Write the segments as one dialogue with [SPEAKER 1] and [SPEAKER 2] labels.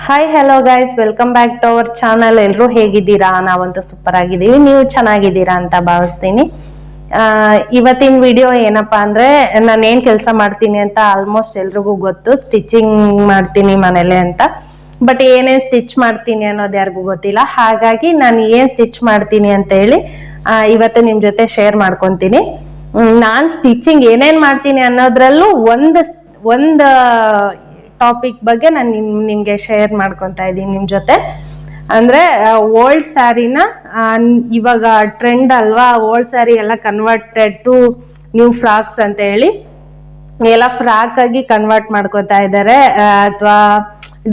[SPEAKER 1] Hi hello guys, welcome back to our channel. ಎಲ್ಲರೂ ಹೇಗಿದ್ದೀರಾ? ನಾವಂತೂ ಸೂಪರ್ ಆಗಿದ್ದೀವಿ. ನೀವು ಚೆನ್ನಾಗಿದ್ದೀರಾ ಅಂತ ಭಾವಿಸ್ತೀನಿ. ಇವತ್ತಿನ ವಿಡಿಯೋ ಏನಪ್ಪಾ ಅಂದ್ರೆ, ನಾನು ಏನ್ ಕೆಲಸ ಮಾಡ್ತೀನಿ ಅಂತ ಆಲ್ಮೋಸ್ಟ್ ಎಲ್ರಿಗೂ ಗೊತ್ತು. ಸ್ಟಿಚಿಂಗ್ ಮಾಡ್ತೀನಿ ಮನೇಲೆ ಅಂತ. ಬಟ್ ಏನೇನ್ ಸ್ಟಿಚ್ ಮಾಡ್ತೀನಿ ಅನ್ನೋದು ಯಾರಿಗೂ ಗೊತ್ತಿಲ್ಲ. ಹಾಗಾಗಿ ನಾನು ಏನ್ ಸ್ಟಿಚ್ ಮಾಡ್ತೀನಿ ಅಂತ ಹೇಳಿ ಇವತ್ತು ನಿಮ್ ಜೊತೆ ಶೇರ್ ಮಾಡ್ಕೊಂತೀನಿ. ನಾನ್ ಸ್ಟಿಚಿಂಗ್ ಏನೇನ್ ಮಾಡ್ತೀನಿ ಅನ್ನೋದ್ರಲ್ಲೂ ಒಂದು ಟಾಪಿಕ್ ಬಗ್ಗೆ ನಾನು ನಿಮ್ಗೆ ಶೇರ್ ಮಾಡ್ಕೊತಾ ಇದ್ದೀನಿ ನಿಮ್ ಜೊತೆ. ಅಂದ್ರೆ ಓಲ್ಡ್ ಸ್ಯಾರಿನ ಇವಾಗ ಟ್ರೆಂಡ್ ಅಲ್ವಾ, ಓಲ್ಡ್ ಸ್ಯಾರಿ ಎಲ್ಲ ಕನ್ವರ್ಟೆಡ್ ಟು ನ್ಯೂ ಫ್ರಾಕ್ಸ್ ಅಂತ ಹೇಳಿ ಎಲ್ಲ ಫ್ರಾಕ್ ಆಗಿ ಕನ್ವರ್ಟ್ ಮಾಡ್ಕೋತಾ ಇದ್ದಾರೆ. ಅಥವಾ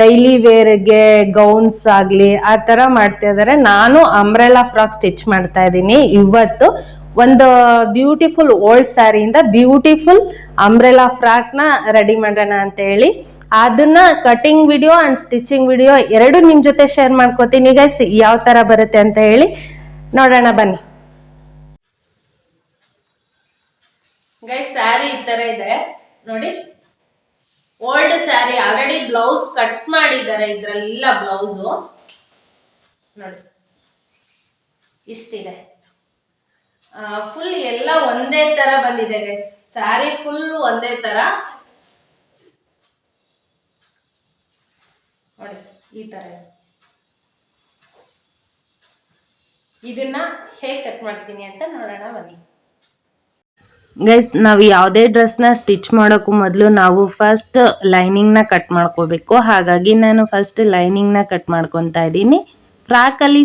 [SPEAKER 1] ಡೈಲಿ ವೇರ್ಗೆ ಗೌನ್ಸ್ ಆಗ್ಲಿ ಆ ತರ ಮಾಡ್ತಾ ಇದಾರೆ. ನಾನು ಅಂಬ್ರೆಲಾ ಫ್ರಾಕ್ ಸ್ಟಿಚ್ ಮಾಡ್ತಾ ಇದ್ದೀನಿ ಇವತ್ತು. ಒಂದು ಬ್ಯೂಟಿಫುಲ್ ಓಲ್ಡ್ ಸ್ಯಾರಿಯಿಂದ ಬ್ಯೂಟಿಫುಲ್ ಅಂಬ್ರೆಲಾ ಫ್ರಾಕ್ ನ ರೆಡಿ ಮಾಡೋಣ ಅಂತ ಹೇಳಿ ಅದನ್ನ cutting video and stitching video ಎರಡು ನಿಮ್ ಜೊತೆ ಶೇರ್ ಮಾಡ್ಕೋತೀನಿ ಗೈಸ್. ಯಾವ ತರ ಬರುತ್ತೆ ಅಂತ ಹೇಳಿ ನೋಡೋಣ ಬನ್ನಿ ಗೈಸ್. ಸ್ಯಾರಿ ಈ ತರ ಇದೆ ನೋಡಿ, old sari. Already blouse cut ಮಾಡಿದ್ದಾರೆ, ಇದ್ರಲ್ಲ ಬ್ಲೌಸು ನೋಡಿ ಇಷ್ಟಿದೆ. ಫುಲ್ ಎಲ್ಲ ಒಂದೇ ತರ ಬಂದಿದೆ ಗೈಸ್. ಸ್ಯಾರಿ ಫುಲ್ ಒಂದೇ ತರ ನೋಡಿ, ಈ ತರ. ಇದನ್ನ ಹೇಗೆ ಕಟ್ ಮಾಡ್ತೀನಿ ಅಂತ ನೋಡೋಣ ಬನ್ನಿ ಗೈಸ್. ನಾವು ಯಾವುದೇ ಡ್ರೆಸ್ನ ಸ್ಟಿಚ್ ಮಾಡೋಕ್ಕೂ ಮೊದಲು ನಾವು ಫಸ್ಟ್ ಲೈನಿಂಗ್ನ ಕಟ್ ಮಾಡ್ಕೋಬೇಕು. ಹಾಗಾಗಿ ನಾನು ಫಸ್ಟ್ ಲೈನಿಂಗ್ನ ಕಟ್ ಮಾಡ್ಕೊತಾ ಇದ್ದೀನಿ. ಫ್ರಾಕಲ್ಲಿ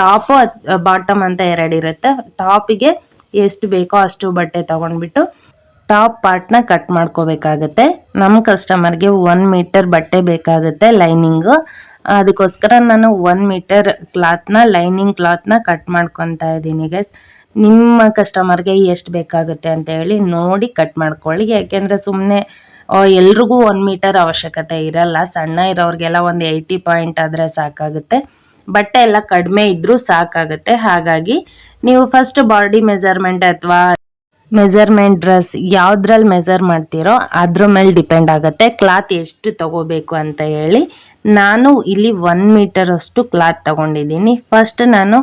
[SPEAKER 1] ಟಾಪ್ ಬಾಟಮ್ ಅಂತ ಎರಡಿರುತ್ತೆ. ಟಾಪಿಗೆ ಎಷ್ಟು ಬೇಕೋ ಅಷ್ಟು ಬಟ್ಟೆ ತಗೊಂಡ್ಬಿಟ್ಟು ಟಾಪ್ ಪಾರ್ಟ್ನ ಕಟ್ ಮಾಡ್ಕೋಬೇಕಾಗತ್ತೆ. ನಮ್ಮ ಕಸ್ಟಮರ್ಗೆ 1 ಮೀಟರ್ ಬಟ್ಟೆ ಬೇಕಾಗುತ್ತೆ ಲೈನಿಂಗು. ಅದಕ್ಕೋಸ್ಕರ ನಾನು 1 ಮೀಟರ್ ಲೈನಿಂಗ್ ಕ್ಲಾತ್ನ ಕಟ್ ಮಾಡ್ಕೊತಾ ಇದ್ದೀನಿ ಗೈಸ್. ನಿಮ್ಮ ಕಸ್ಟಮರ್ಗೆ ಎಷ್ಟು ಬೇಕಾಗುತ್ತೆ ಅಂತ ಹೇಳಿ ನೋಡಿ ಕಟ್ ಮಾಡ್ಕೊಳ್ಳಿ. ಯಾಕೆಂದರೆ ಸುಮ್ಮನೆ ಎಲ್ರಿಗೂ 1 ಮೀಟರ್ ಅವಶ್ಯಕತೆ ಇರಲ್ಲ. ಸಣ್ಣ ಇರೋರಿಗೆಲ್ಲ ಒಂದು 80 ಪಾಯಿಂಟ್ ಆದರೆ ಸಾಕಾಗುತ್ತೆ. ಬಟ್ಟೆ ಎಲ್ಲ ಕಡಿಮೆ ಇದ್ರೂ ಸಾಕಾಗುತ್ತೆ. ಹಾಗಾಗಿ ನೀವು ಫಸ್ಟ್ ಬಾಡಿ ಮೆಜರ್ಮೆಂಟ್ ಅಥವಾ ಮೆಜರ್ಮೆಂಟ್ ಡ್ರೆಸ್ ಯಾವ್ದ್ರಲ್ಲಿ ಮೆಜರ್ ಮಾಡ್ತೀರೋ ಅದ್ರ ಮೇಲೆ ಡಿಪೆಂಡ್ ಆಗುತ್ತೆ ಕ್ಲಾತ್ ಎಷ್ಟು ತಗೋಬೇಕು ಅಂತ ಹೇಳಿ. ನಾನು ಇಲ್ಲಿ 1 ಮೀಟರ್ ಅಷ್ಟು ಕ್ಲಾತ್ ತಗೊಂಡಿದ್ದೀನಿ. ಫಸ್ಟ್ ನಾನು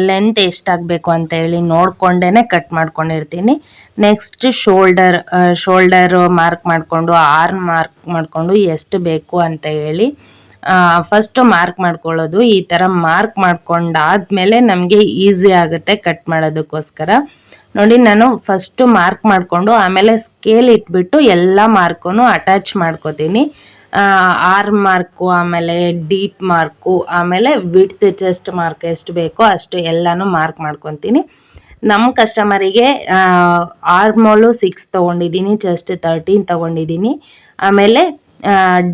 [SPEAKER 1] ಲೆಂತ್ ಎಷ್ಟಾಗಬೇಕು ಅಂತ ಹೇಳಿ ನೋಡ್ಕೊಂಡೇನೆ ಕಟ್ ಮಾಡ್ಕೊಂಡಿರ್ತೀನಿ. ನೆಕ್ಸ್ಟ್ ಶೋಲ್ಡರ್ ಮಾರ್ಕ್ ಮಾಡಿಕೊಂಡು ಆರ್ಮ್ ಮಾರ್ಕ್ ಮಾಡಿಕೊಂಡು ಎಷ್ಟು ಬೇಕು ಅಂತ ಹೇಳಿ ಫಸ್ಟ್ ಮಾರ್ಕ್ ಮಾಡ್ಕೊಳ್ಳೋದು. ಈ ಥರ ಮಾರ್ಕ್ ಮಾಡ್ಕೊಂಡಾದ್ಮೇಲೆ ನಮಗೆ ಈಸಿ ಆಗುತ್ತೆ ಕಟ್ ಮಾಡೋದಕ್ಕೋಸ್ಕರ. ನೋಡಿ, ನಾನು ಫಸ್ಟ್ ಮಾರ್ಕ್ ಮಾಡಿಕೊಂಡು ಆಮೇಲೆ ಸ್ಕೇಲ್ ಇಟ್ಬಿಟ್ಟು ಎಲ್ಲ ಮಾರ್ಕು ಅಟ್ಯಾಚ್ ಮಾಡ್ಕೋತೀನಿ. ಆರ್ಮ್ ಮಾರ್ಕು, ಆಮೇಲೆ ಡೀಪ್ ಮಾರ್ಕು, ಆಮೇಲೆ ವಿಡ್ತ್ ಚೆಸ್ಟ್ ಮಾರ್ಕ್ ಎಷ್ಟು ಬೇಕೋ ಅಷ್ಟು ಎಲ್ಲಾನು ಮಾರ್ಕ್ ಮಾಡ್ಕೊತೀನಿ. ನಮ್ಮ ಕಸ್ಟಮರಿಗೆ ಆರ್ಮೋಲು 6 ತೊಗೊಂಡಿದ್ದೀನಿ, ಚೆಸ್ಟ್ 13 ತೊಗೊಂಡಿದ್ದೀನಿ. ಆಮೇಲೆ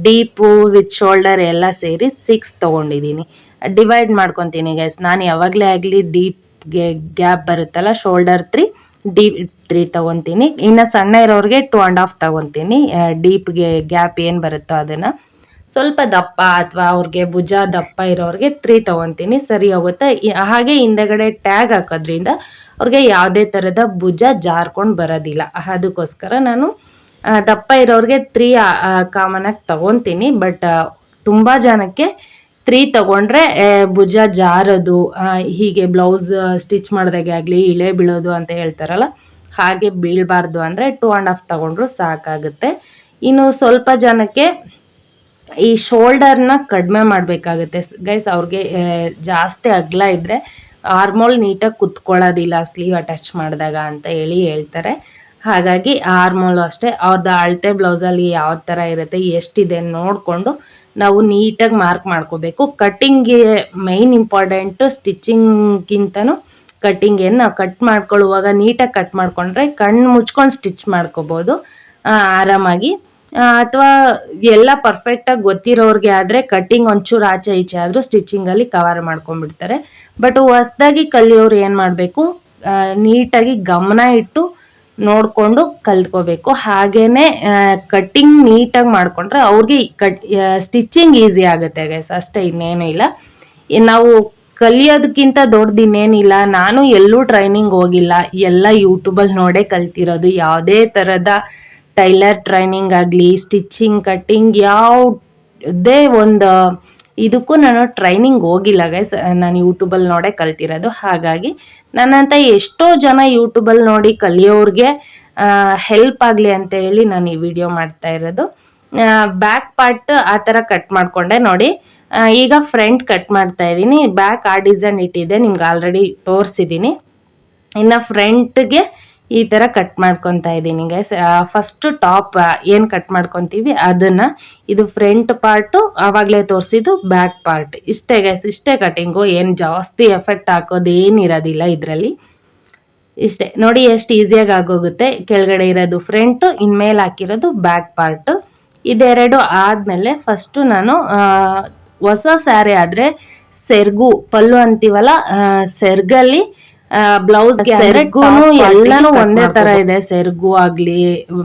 [SPEAKER 1] ಡೀಪು ವಿತ್ ಶೋಲ್ಡರ್ ಎಲ್ಲ ಸೇರಿ 6 ತೊಗೊಂಡಿದ್ದೀನಿ. ಡಿವೈಡ್ ಮಾಡ್ಕೊತೀನಿ ಗೈಸ್. ನಾನು ಯಾವಾಗಲೇ ಆಗಲಿ ಡೀಪ್ಗೆ ಗ್ಯಾಪ್ ಬರುತ್ತಲ್ಲ, ಶೋಲ್ಡರ್ 3 ಡೀಪ್ 3 ತೊಗೊತೀನಿ. ಇನ್ನು ಸಣ್ಣ ಇರೋರಿಗೆ 2.5 ತೊಗೊತೀನಿ. ಡೀಪ್ಗೆ ಗ್ಯಾಪ್ ಏನು ಬರುತ್ತೋ ಅದನ್ನು. ಸ್ವಲ್ಪ ದಪ್ಪ ಅಥವಾ ಅವ್ರಿಗೆ ಭುಜ ದಪ್ಪ ಇರೋರಿಗೆ 3 ತೊಗೊತೀನಿ, ಸರಿ ಹೋಗುತ್ತೆ. ಹಾಗೆ ಹಿಂದೆಗಡೆ ಟ್ಯಾಗ್ ಹಾಕೋದ್ರಿಂದ ಅವ್ರಿಗೆ ಯಾವುದೇ ಥರದ ಭುಜ ಜಾರ್ಕೊಂಡು ಬರೋದಿಲ್ಲ. ಅದಕ್ಕೋಸ್ಕರ ನಾನು ದಪ್ಪ ಇರೋರಿಗೆ 3 ಕಾಮನಾಗಿ ತೊಗೊತೀನಿ. ಬಟ್ ತುಂಬ ಜನಕ್ಕೆ 3 ತಗೊಂಡ್ರೆ ಭುಜ ಜಾರೋದು, ಹೀಗೆ ಬ್ಲೌಸ್ ಸ್ಟಿಚ್ ಮಾಡಿದಾಗೆ ಆಗಲಿ ಇಳೆ ಬೀಳೋದು ಅಂತ ಹೇಳ್ತಾರಲ್ಲ, ಹಾಗೆ ಬೀಳಬಾರ್ದು ಅಂದರೆ 2.5 ತಗೊಂಡ್ರು ಸಾಕಾಗುತ್ತೆ. ಇನ್ನು ಸ್ವಲ್ಪ ಜನಕ್ಕೆ ಈ ಶೋಲ್ಡರ್ನ ಕಡಿಮೆ ಮಾಡಬೇಕಾಗುತ್ತೆ ಗೈಸ್. ಅವ್ರಿಗೆ ಜಾಸ್ತಿ ಅಗಲ ಇದ್ದರೆ ಆರ್ಮೋಲ್ ನೀಟಾಗಿ ಕುತ್ಕೊಳ್ಳೋದಿಲ್ಲ ಸ್ಲೀವ್ ಅಟ್ಯಾಚ್ ಮಾಡಿದಾಗ ಅಂತ ಹೇಳಿ ಹೇಳ್ತಾರೆ. ಹಾಗಾಗಿ ಆರ್ಮೋಲು ಅಷ್ಟೇ ಅವ್ರದ್ದು ಅಳತೆ ಬ್ಲೌಸಲ್ಲಿ ಯಾವ ಥರ ಇರುತ್ತೆ ಎಷ್ಟಿದೆ ನೋಡಿಕೊಂಡು ನಾವು ನೀಟಾಗಿ ಮಾರ್ಕ್ ಮಾಡ್ಕೋಬೇಕು. ಕಟ್ಟಿಂಗ್ಗೆ ಮೈನ್ ಇಂಪಾರ್ಟೆಂಟು, ಸ್ಟಿಚಿಂಗ್ಗಿಂತನೂ ಕಟ್ಟಿಂಗೇನು. ನಾವು ಕಟ್ ಮಾಡ್ಕೊಳ್ಳುವಾಗ ನೀಟಾಗಿ ಕಟ್ ಮಾಡಿಕೊಂಡ್ರೆ ಕಣ್ಣು ಮುಚ್ಕೊಂಡು ಸ್ಟಿಚ್ ಮಾಡ್ಕೋಬೋದು ಆರಾಮಾಗಿ. ಅಥವಾ ಎಲ್ಲ ಪರ್ಫೆಕ್ಟಾಗಿ ಗೊತ್ತಿರೋರಿಗೆ ಆದರೆ ಕಟ್ಟಿಂಗ್ ಒಂಚೂರು ಆಚೆ ಈಚೆ ಆದರೂ ಸ್ಟಿಚಿಂಗಲ್ಲಿ ಕವರ್ ಮಾಡ್ಕೊಂಡ್ಬಿಡ್ತಾರೆ. ಬಟ್ ಹೊಸ್ದಾಗಿ ಕಲಿಯೋರು ಏನು ಮಾಡಬೇಕು, ನೀಟಾಗಿ ಗಮನ ಇಟ್ಟು ನೋಡಿಕೊಂಡು ಕಲ್ತ್ಕೋಬೇಕು. ಹಾಗೇನೆ ಕಟ್ಟಿಂಗ್ ನೀಟಾಗಿ ಮಾಡಿಕೊಂಡ್ರೆ ಅವ್ರಿಗೆ ಸ್ಟಿಚಿಂಗ್ ಈಸಿ ಆಗುತ್ತೆ ಗೈಸ್, ಅಷ್ಟೇ, ಇನ್ನೇನು ಇಲ್ಲ. ನಾವು ಕಲಿಯೋದಕ್ಕಿಂತ ದೊಡ್ಡದು ಇನ್ನೇನಿಲ್ಲ. ನಾನು ಎಲ್ಲೂ ಟ್ರೈನಿಂಗ್ ಹೋಗಿಲ್ಲ, ಎಲ್ಲ ಯೂಟ್ಯೂಬಲ್ಲಿ ನೋಡೇ ಕಲ್ತಿರೋದು. ಯಾವುದೇ ಥರದ ಟೈಲರ್ ಟ್ರೈನಿಂಗ್ ಆಗಲಿ, ಸ್ಟಿಚಿಂಗ್, ಕಟ್ಟಿಂಗ್ ಯಾವ ಯಾವುದೇ ಒಂದು ಇದಕ್ಕೂ ನಾನು ಟ್ರೈನಿಂಗ್ ಹೋಗಿಲ್ಲ ಗೈಸ್, ನಾನು ಯೂಟ್ಯೂಬಲ್ಲಿ ನೋಡೇ ಕಲ್ತಿರೋದು. ಹಾಗಾಗಿ ನನ್ನಂತ ಎಷ್ಟೋ ಜನ ಯೂಟ್ಯೂಬಲ್ಲಿ ನೋಡಿ ಕಲಿಯೋರಿಗೆ ಹೆಲ್ಪ್ ಆಗಲಿ ಅಂತ ಹೇಳಿ ನಾನು ಈ ವಿಡಿಯೋ ಮಾಡ್ತಾ ಇರೋದು. ಬ್ಯಾಕ್ ಪಾರ್ಟ್ ಆ ಥರ ಕಟ್ ಮಾಡಿಕೊಂಡೆ ನೋಡಿ. ಈಗ ಫ್ರಂಟ್ ಕಟ್ ಮಾಡ್ತಾ ಇದ್ದೀನಿ. ಬ್ಯಾಕ್ ಆ ಡಿಸೈನ್ ಇಟ್ಟಿದ್ದೆ, ನಿಮ್ಗೆ ಆಲ್ರೆಡಿ ತೋರಿಸಿದ್ದೀನಿ. ಇನ್ನು ಫ್ರಂಟ್ಗೆ ಈ ಥರ ಕಟ್ ಮಾಡ್ಕೊತಾ ಇದ್ದೀನಿ ಗೈಸ್. ಫಸ್ಟ್ ಟಾಪ್ ಏನು ಕಟ್ ಮಾಡ್ಕೊತೀವಿ ಅದನ್ನು, ಇದು ಫ್ರಂಟ್ ಪಾರ್ಟು ಆವಾಗಲೇ ತೋರಿಸಿದ್ದು ಬ್ಯಾಕ್ ಪಾರ್ಟ್. ಇಷ್ಟೇ ಗೈಸ್, ಇಷ್ಟೇ ಕಟಿಂಗು. ಏನು ಜಾಸ್ತಿ ಎಫೆಕ್ಟ್ ಹಾಕೋದು ಏನಿರೋದಿಲ್ಲ ಇದರಲ್ಲಿ. ಇಷ್ಟೇ ನೋಡಿ, ಎಷ್ಟು ಈಸಿಯಾಗಿ ಆಗೋಗುತ್ತೆ. ಕೆಳಗಡೆ ಇರೋದು ಫ್ರಂಟು, ಇನ್ಮೇಲೆ ಹಾಕಿರೋದು ಬ್ಯಾಕ್ ಪಾರ್ಟು. ಇದೆರಡು ಆದಮೇಲೆ ಫಸ್ಟು ನಾನು ಹೊಸ ಸ್ಯಾರಿ ಆದರೆ ಸೆರ್ಗು ಪಲ್ಲು ಅಂತೀವಲ್ಲ, ಸೆರ್ಗಲ್ಲಿ ಬ್ಲೌಸ್ ಸೆರ್ಗು ಎಲ್ಲಾನು ಒಂದೇ ತರ ಇದೆ. ಸೆರ್ಗು ಆಗ್ಲಿ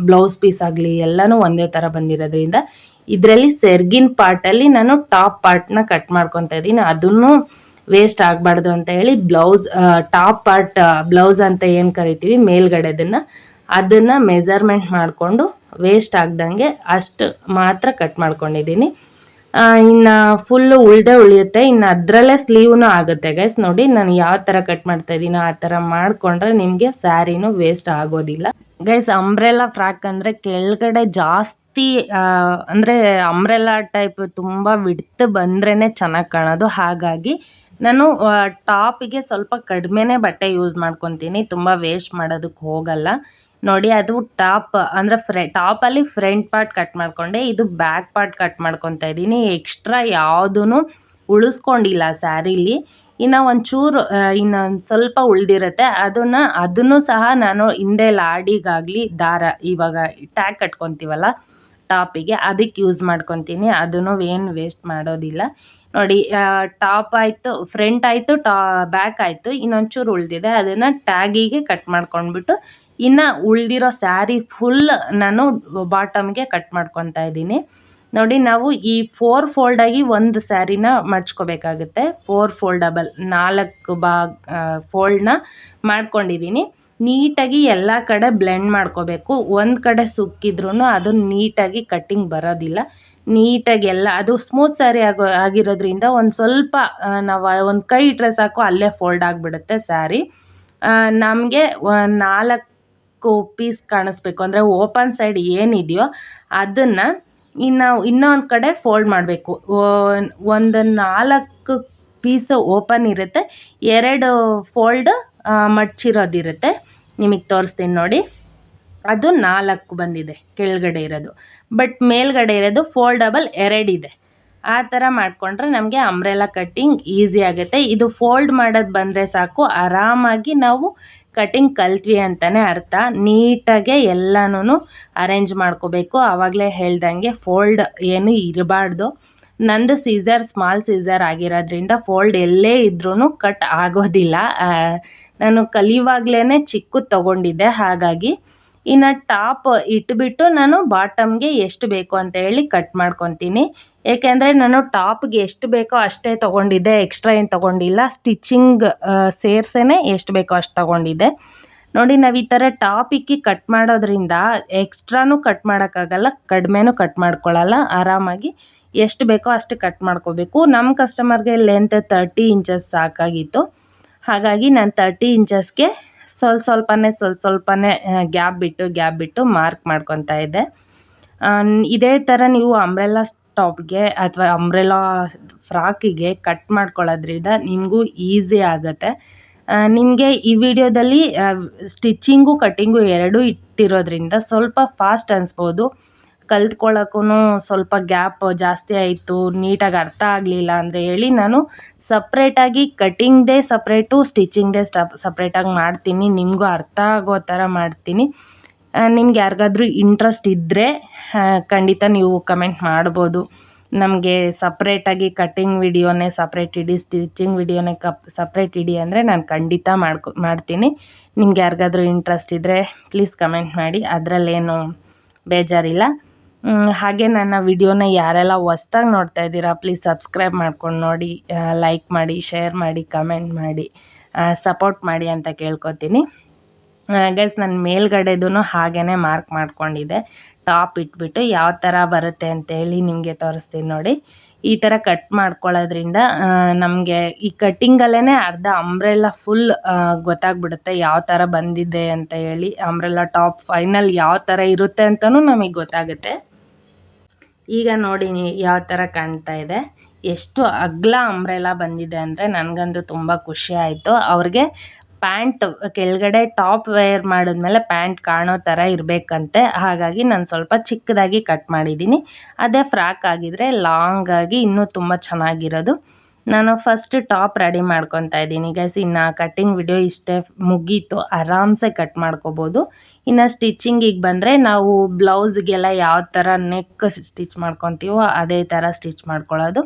[SPEAKER 1] ಬ್ಲೌಸ್ ಪೀಸ್ ಆಗ್ಲಿ ಎಲ್ಲಾನು ಒಂದೇ ತರ ಬಂದಿರೋದ್ರಿಂದ ಇದರಲ್ಲಿ ಸೆರ್ಗಿನ್ ಪಾರ್ಟ್ ಅಲ್ಲಿ ನಾನು ಟಾಪ್ ಪಾರ್ಟ್ ನ ಕಟ್ ಮಾಡ್ಕೊತಾ ಇದ್ದೀನಿ. ಅದನ್ನು ವೇಸ್ಟ್ ಆಗ್ಬಾರ್ದು ಅಂತ ಹೇಳಿ ಟಾಪ್ ಪಾರ್ಟ್ ಬ್ಲೌಸ್ ಅಂತ ಏನ್ ಕರಿತೀವಿ ಮೇಲ್ಗಡೆದನ್ನ, ಅದನ್ನ ಮೆಜರ್ಮೆಂಟ್ ಮಾಡಿಕೊಂಡು ವೇಸ್ಟ್ ಆಗ್ದಂಗೆ ಅಷ್ಟು ಮಾತ್ರ ಕಟ್ ಮಾಡ್ಕೊಂಡಿದ್ದೀನಿ. ಇನ್ನು ಫುಲ್ಲು ಉಳಿಯುತ್ತೆ. ಇನ್ನು ಅದರಲ್ಲೇ ಸ್ಲೀವ್ನು ಆಗುತ್ತೆ ಗೈಸ್. ನೋಡಿ ನಾನು ಯಾವ ಥರ ಕಟ್ ಮಾಡ್ತಾ ಇದ್ದೀನೋ ಆ ಥರ ಮಾಡಿಕೊಂಡ್ರೆ ನಿಮಗೆ ಸ್ಯಾರಿನೂ ವೇಸ್ಟ್ ಆಗೋದಿಲ್ಲ ಗೈಸ್. ಅಂಬ್ರೆಲಾ ಫ್ರಾಕ್ ಅಂದರೆ ಕೆಳಗಡೆ ಜಾಸ್ತಿ ಅಂದರೆ ಅಂಬ್ರೆಲಾ ಟೈಪ್ ತುಂಬ ವಿಡ್ತ್ ಬಂದ್ರೇ ಚೆನ್ನಾಗಿ ಕಾಣೋದು. ಹಾಗಾಗಿ ನಾನು ಟಾಪಿಗೆ ಸ್ವಲ್ಪ ಕಡಿಮೆನೇ ಬಟ್ಟೆ ಯೂಸ್ ಮಾಡ್ಕೊತೀನಿ, ತುಂಬ ವೇಸ್ಟ್ ಮಾಡೋದಕ್ಕೆ ಹೋಗಲ್ಲ. ನೋಡಿ ಅದು ಟಾಪ್ ಅಂದರೆ ಟಾಪಲ್ಲಿ ಫ್ರಂಟ್ ಪಾರ್ಟ್ ಕಟ್ ಮಾಡಿಕೊಂಡೆ, ಇದು ಬ್ಯಾಕ್ ಪಾರ್ಟ್ ಕಟ್ ಮಾಡ್ಕೊತಾ ಇದ್ದೀನಿ. ಎಕ್ಸ್ಟ್ರಾ ಯಾವುದೂ ಉಳಿಸ್ಕೊಂಡಿಲ್ಲ ಸ್ಯಾರಿಲಿ. ಇನ್ನು ಒಂಚೂರು ಇನ್ನೊಂದು ಸ್ವಲ್ಪ ಉಳಿದಿರುತ್ತೆ, ಅದನ್ನು ಸಹ ನಾನು ಹಿಂದೆ ಲಾಡಿಗಾಗಲಿ ದಾರ ಇವಾಗ ಟ್ಯಾಗ್ ಕಟ್ಕೊತೀವಲ್ಲ ಟಾಪಿಗೆ, ಅದಕ್ಕೆ ಯೂಸ್ ಮಾಡ್ಕೊತೀನಿ. ಅದನ್ನು ಏನು ವೇಸ್ಟ್ ಮಾಡೋದಿಲ್ಲ. ನೋಡಿ ಟಾಪ್ ಆಯಿತು, ಫ್ರಂಟ್ ಆಯಿತು, ಬ್ಯಾಕ್ ಆಯಿತು, ಇನ್ನೊಂಚೂರು ಉಳಿದಿದೆ, ಅದನ್ನು ಟ್ಯಾಗಿಗೆ ಕಟ್ ಮಾಡ್ಕೊಂಡ್ಬಿಟ್ಟು ಇನ್ನು ಉಳಿದಿರೋ ಸ್ಯಾರಿ ಫುಲ್ ನಾನು ಬಾಟಮ್ಗೆ ಕಟ್ ಮಾಡ್ಕೊತಾ ಇದ್ದೀನಿ. ನೋಡಿ ನಾವು ಈ 4 ಫೋಲ್ಡಾಗಿ ಒಂದು ಸ್ಯಾರಿನ ಮಡ್ಚ್ಕೋಬೇಕಾಗುತ್ತೆ. 4 ಫೋಲ್ಡಬಲ್ 4 ಫೋಲ್ಡ್ನ ಮಾಡ್ಕೊಂಡಿದ್ದೀನಿ. ನೀಟಾಗಿ ಎಲ್ಲ ಕಡೆ ಬ್ಲೆಂಡ್ ಮಾಡ್ಕೋಬೇಕು. ಒಂದು ಕಡೆ ಸುಕ್ಕಿದ್ರೂ ಅದು ನೀಟಾಗಿ ಕಟ್ಟಿಂಗ್ ಬರೋದಿಲ್ಲ. ನೀಟಾಗಿ ಎಲ್ಲ ಅದು ಸ್ಮೂತ್ ಸ್ಯಾರಿ ಆಗಿರೋದ್ರಿಂದ ಒಂದು ಸ್ವಲ್ಪ ನಾವು ಒಂದು ಕೈ ಇಟ್ಟರೆ ಸಾಕು ಅಲ್ಲೇ ಫೋಲ್ಡ್ ಆಗಿಬಿಡುತ್ತೆ ಸ್ಯಾರಿ. ನಮಗೆ 4 ಪೀಸ್ ಕಾಣಿಸ್ಬೇಕು ಅಂದರೆ ಓಪನ್ ಸೈಡ್ ಏನಿದೆಯೋ ಅದನ್ನು ಇನ್ನೊಂದು ಕಡೆ ಫೋಲ್ಡ್ ಮಾಡಬೇಕು. ಒಂದು 4 ಪೀಸ್ ಓಪನ್ ಇರುತ್ತೆ, 2 ಫೋಲ್ಡ್ ಮಡ್ಚಿರೋದಿರುತ್ತೆ. ನಿಮಗೆ ತೋರಿಸ್ತೀನಿ ನೋಡಿ, ಅದು 4 ಬಂದಿದೆ ಕೆಳಗಡೆ ಇರೋದು, ಬಟ್ ಮೇಲ್ಗಡೆ ಇರೋದು ಫೋಲ್ಡಬಲ್ 2 ಇದೆ. ಆ ಥರ ಮಾಡಿಕೊಂಡ್ರೆ ನಮಗೆ ಅಂಬ್ರೆಲಾ ಕಟ್ಟಿಂಗ್ ಈಸಿ ಆಗುತ್ತೆ. ಇದು ಫೋಲ್ಡ್ ಮಾಡೋದು ಬಂದರೆ ಸಾಕು, ಆರಾಮಾಗಿ ನಾವು ಕಟ್ಟಿಂಗ್ ಕಲ್ತ್ವಿ ಅಂತಲೇ ಅರ್ಥ. ನೀಟಾಗೆ ಎಲ್ಲನೂ ಅರೇಂಜ್ ಮಾಡ್ಕೋಬೇಕು. ಆವಾಗಲೇ ಹೇಳ್ದಂಗೆ ಫೋಲ್ಡ್ ಏನು ಇರಬಾರ್ದು. ನಂದು ಸ್ಮಾಲ್ ಸೀಸರ್ ಆಗಿರೋದ್ರಿಂದ ಫೋಲ್ಡ್ ಎಲ್ಲೇ ಇದ್ರೂ ಕಟ್ ಆಗೋದಿಲ್ಲ. ನಾನು ಕಲಿಯುವಾಗಲೇ ಚಿಕ್ಕದು ತೊಗೊಂಡಿದ್ದೆ. ಹಾಗಾಗಿ ಇನ್ನು ಟಾಪ್ ಇಟ್ಬಿಟ್ಟು ನಾನು ಬಾಟಮ್ಗೆ ಎಷ್ಟು ಬೇಕು ಅಂತ ಹೇಳಿ ಕಟ್ ಮಾಡ್ಕೊತೀನಿ. ಏಕೆಂದರೆ ನಾನು ಟಾಪ್ಗೆ ಎಷ್ಟು ಬೇಕೋ ಅಷ್ಟೇ ತೊಗೊಂಡಿದ್ದೆ, ಎಕ್ಸ್ಟ್ರಾ ಏನು ತೊಗೊಂಡಿಲ್ಲ. ಸ್ಟಿಚಿಂಗ್ ಸೇರ್ಸೇ ಎಷ್ಟು ಬೇಕೋ ಅಷ್ಟು ತೊಗೊಂಡಿದ್ದೆ. ನೋಡಿ ನಾವು ಈ ಥರ ಟಾಪಿಗೆ ಕಟ್ ಮಾಡೋದ್ರಿಂದ ಎಕ್ಸ್ಟ್ರಾನೂ ಕಟ್ ಮಾಡೋಕ್ಕಾಗಲ್ಲ, ಕಡಿಮೆನೂ ಕಟ್ ಮಾಡ್ಕೊಳ್ಳಲ್ಲ. ಆರಾಮಾಗಿ ಎಷ್ಟು ಬೇಕೋ ಅಷ್ಟು ಕಟ್ ಮಾಡ್ಕೋಬೇಕು. ನಮ್ಮ ಕಸ್ಟಮರ್ಗೆ ಲೆಂತ್ 30 ಇಂಚಸ್ ಸಾಕಾಗಿತ್ತು. ಹಾಗಾಗಿ ನಾನು 30 ಇಂಚಸ್ಗೆ ಸ್ವಲ್ಪನೇ ಗ್ಯಾಪ್ ಬಿಟ್ಟು ಮಾರ್ಕ್ ಮಾಡ್ಕೊತಾ ಇದ್ದೆ. ಇದೇ ಥರ ನೀವು ಅಂಬ್ರೆಲಾ ಟಾಪ್ಗೆ ಅಥವಾ ಅಂಬ್ರೆಲಾ ಫ್ರಾಕಿಗೆ ಕಟ್ ಮಾಡ್ಕೊಳ್ಳೋದ್ರಿಂದ ನಿಮಗೂ ಈಸಿ ಆಗುತ್ತೆ. ನಿಮಗೆ ಈ ವಿಡಿಯೋದಲ್ಲಿ ಸ್ಟಿಚಿಂಗು ಕಟ್ಟಿಂಗು ಎರಡೂ ಇಟ್ಟಿರೋದ್ರಿಂದ ಸ್ವಲ್ಪ ಫಾಸ್ಟ್ ಅನಿಸ್ಬೋದು. ಕಲ್ತ್ಕೊಳ್ಳೋಕ್ಕೂ ಸ್ವಲ್ಪ ಗ್ಯಾಪ್ ಜಾಸ್ತಿ ಆಯಿತು, ನೀಟಾಗಿ ಅರ್ಥ ಆಗಲಿಲ್ಲ ಅಂದರೆ ಹೇಳಿ ನಾನು ಸಪ್ರೇಟಾಗಿ ಕಟ್ಟಿಂಗ್ದೇ ಸಪ್ರೇಟು, ಸ್ಟಿಚಿಂಗ್ದೇ ಸಪ್ರೇಟಾಗಿ ಮಾಡ್ತೀನಿ. ನಿಮಗೂ ಅರ್ಥ ಆಗೋ ಥರ ಮಾಡ್ತೀನಿ. ನಿಮ್ಗೆ ಯಾರಿಗಾದ್ರೂ ಇಂಟ್ರೆಸ್ಟ್ ಇದ್ದರೆ ಖಂಡಿತ ನೀವು ಕಮೆಂಟ್ ಮಾಡ್ಬೋದು. ನಮಗೆ ಸಪ್ರೇಟಾಗಿ ಕಟ್ಟಿಂಗ್ ವಿಡಿಯೋನೇ ಸಪ್ರೇಟ್ ಇಡಿ, ಸ್ಟಿಚಿಂಗ್ ವಿಡಿಯೋನೇ ಸಪ್ರೇಟ್ ಇಡಿ ಅಂದರೆ ನಾನು ಖಂಡಿತ ಮಾಡ್ತೀನಿ. ನಿಮ್ಗೆ ಯಾರಿಗಾದ್ರೂ ಇಂಟ್ರೆಸ್ಟ್ ಇದ್ದರೆ ಪ್ಲೀಸ್ ಕಮೆಂಟ್ ಮಾಡಿ, ಅದರಲ್ಲೇನು ಬೇಜಾರಿಲ್ಲ. ಹಾಗೆ ನನ್ನ ವಿಡಿಯೋನ ಯಾರೆಲ್ಲ ಹೊಸ್ದಾಗಿ ನೋಡ್ತಾ ಇದ್ದೀರಾ ಪ್ಲೀಸ್ ಸಬ್ಸ್ಕ್ರೈಬ್ ಮಾಡ್ಕೊಂಡು ನೋಡಿ, ಲೈಕ್ ಮಾಡಿ, ಶೇರ್ ಮಾಡಿ, ಕಮೆಂಟ್ ಮಾಡಿ, ಸಪೋರ್ಟ್ ಮಾಡಿ ಅಂತ ಕೇಳ್ಕೊತೀನಿ. ಗೈಸ್ ನಾನು ಮೇಲ್ಗಡೆದೂ ಹಾಗೇ ಮಾರ್ಕ್ ಮಾಡ್ಕೊಂಡಿದ್ದೆ. ಟಾಪ್ ಇಟ್ಬಿಟ್ಟು ಯಾವ ಥರ ಬರುತ್ತೆ ಅಂತೇಳಿ ನಿಮಗೆ ತೋರಿಸ್ತೀನಿ ನೋಡಿ. ಈ ಥರ ಕಟ್ ಮಾಡ್ಕೊಳ್ಳೋದ್ರಿಂದ ನಮಗೆ ಈ ಕಟ್ಟಿಂಗಲ್ಲೇ ಅರ್ಧ ಅಂಬ್ರೆಲ್ಲ ಫುಲ್ ಗೊತ್ತಾಗ್ಬಿಡುತ್ತೆ ಯಾವ ಥರ ಬಂದಿದೆ ಅಂತ ಹೇಳಿ. ಅಂಬ್ರೆಲ್ಲ ಟಾಪ್ ಫೈನಲ್ ಯಾವ ಥರ ಇರುತ್ತೆ ಅಂತಲೂ ನಮಗೆ ಗೊತ್ತಾಗುತ್ತೆ. ಈಗ ನೋಡಿ ಯಾವ ಥರ ಕಾಣ್ತಾ ಇದೆ. ಎಷ್ಟು ಅಗಲ ಅಂಬ್ರೆಲ್ಲ ಬಂದಿದೆ ಅಂದರೆ ನನಗಂತೂ ತುಂಬ ಖುಷಿ ಆಯಿತು. ಅವ್ರಿಗೆ ಪ್ಯಾಂಟ್ ಕೆಳಗಡೆ ಟಾಪ್ ವೇರ್ ಮಾಡಿದ್ಮೇಲೆ ಪ್ಯಾಂಟ್ ಕಾಣೋ ಥರ ಇರಬೇಕಂತೆ. ಹಾಗಾಗಿ ನಾನು ಸ್ವಲ್ಪ ಚಿಕ್ಕದಾಗಿ ಕಟ್ ಮಾಡಿದ್ದೀನಿ. ಅದೇ ಫ್ರಾಕ್ ಆಗಿದ್ರೆ ಲಾಂಗಾಗಿ ಇನ್ನೂ ತುಂಬ ಚೆನ್ನಾಗಿರೋದು. ನಾನು ಫಸ್ಟ್ ಟಾಪ್ ರೆಡಿ ಮಾಡ್ಕೊತಾ ಇದ್ದೀನಿ ಗೈಸ್. ಇನ್ನು ಕಟ್ಟಿಂಗ್ ವಿಡಿಯೋ ಇಷ್ಟೇ ಮುಗೀತು, ಆರಾಮ್ಸೆ ಕಟ್ ಮಾಡ್ಕೋಬೋದು. ಇನ್ನು ಸ್ಟಿಚಿಂಗಿಗೆ ಬಂದರೆ ನಾವು ಬ್ಲೌಸ್ಗೆಲ್ಲ ಯಾವ ಥರ ನೆಕ್ ಸ್ಟಿಚ್ ಮಾಡ್ಕೊತೀವೋ ಅದೇ ಥರ ಸ್ಟಿಚ್ ಮಾಡ್ಕೊಳ್ಳೋದು.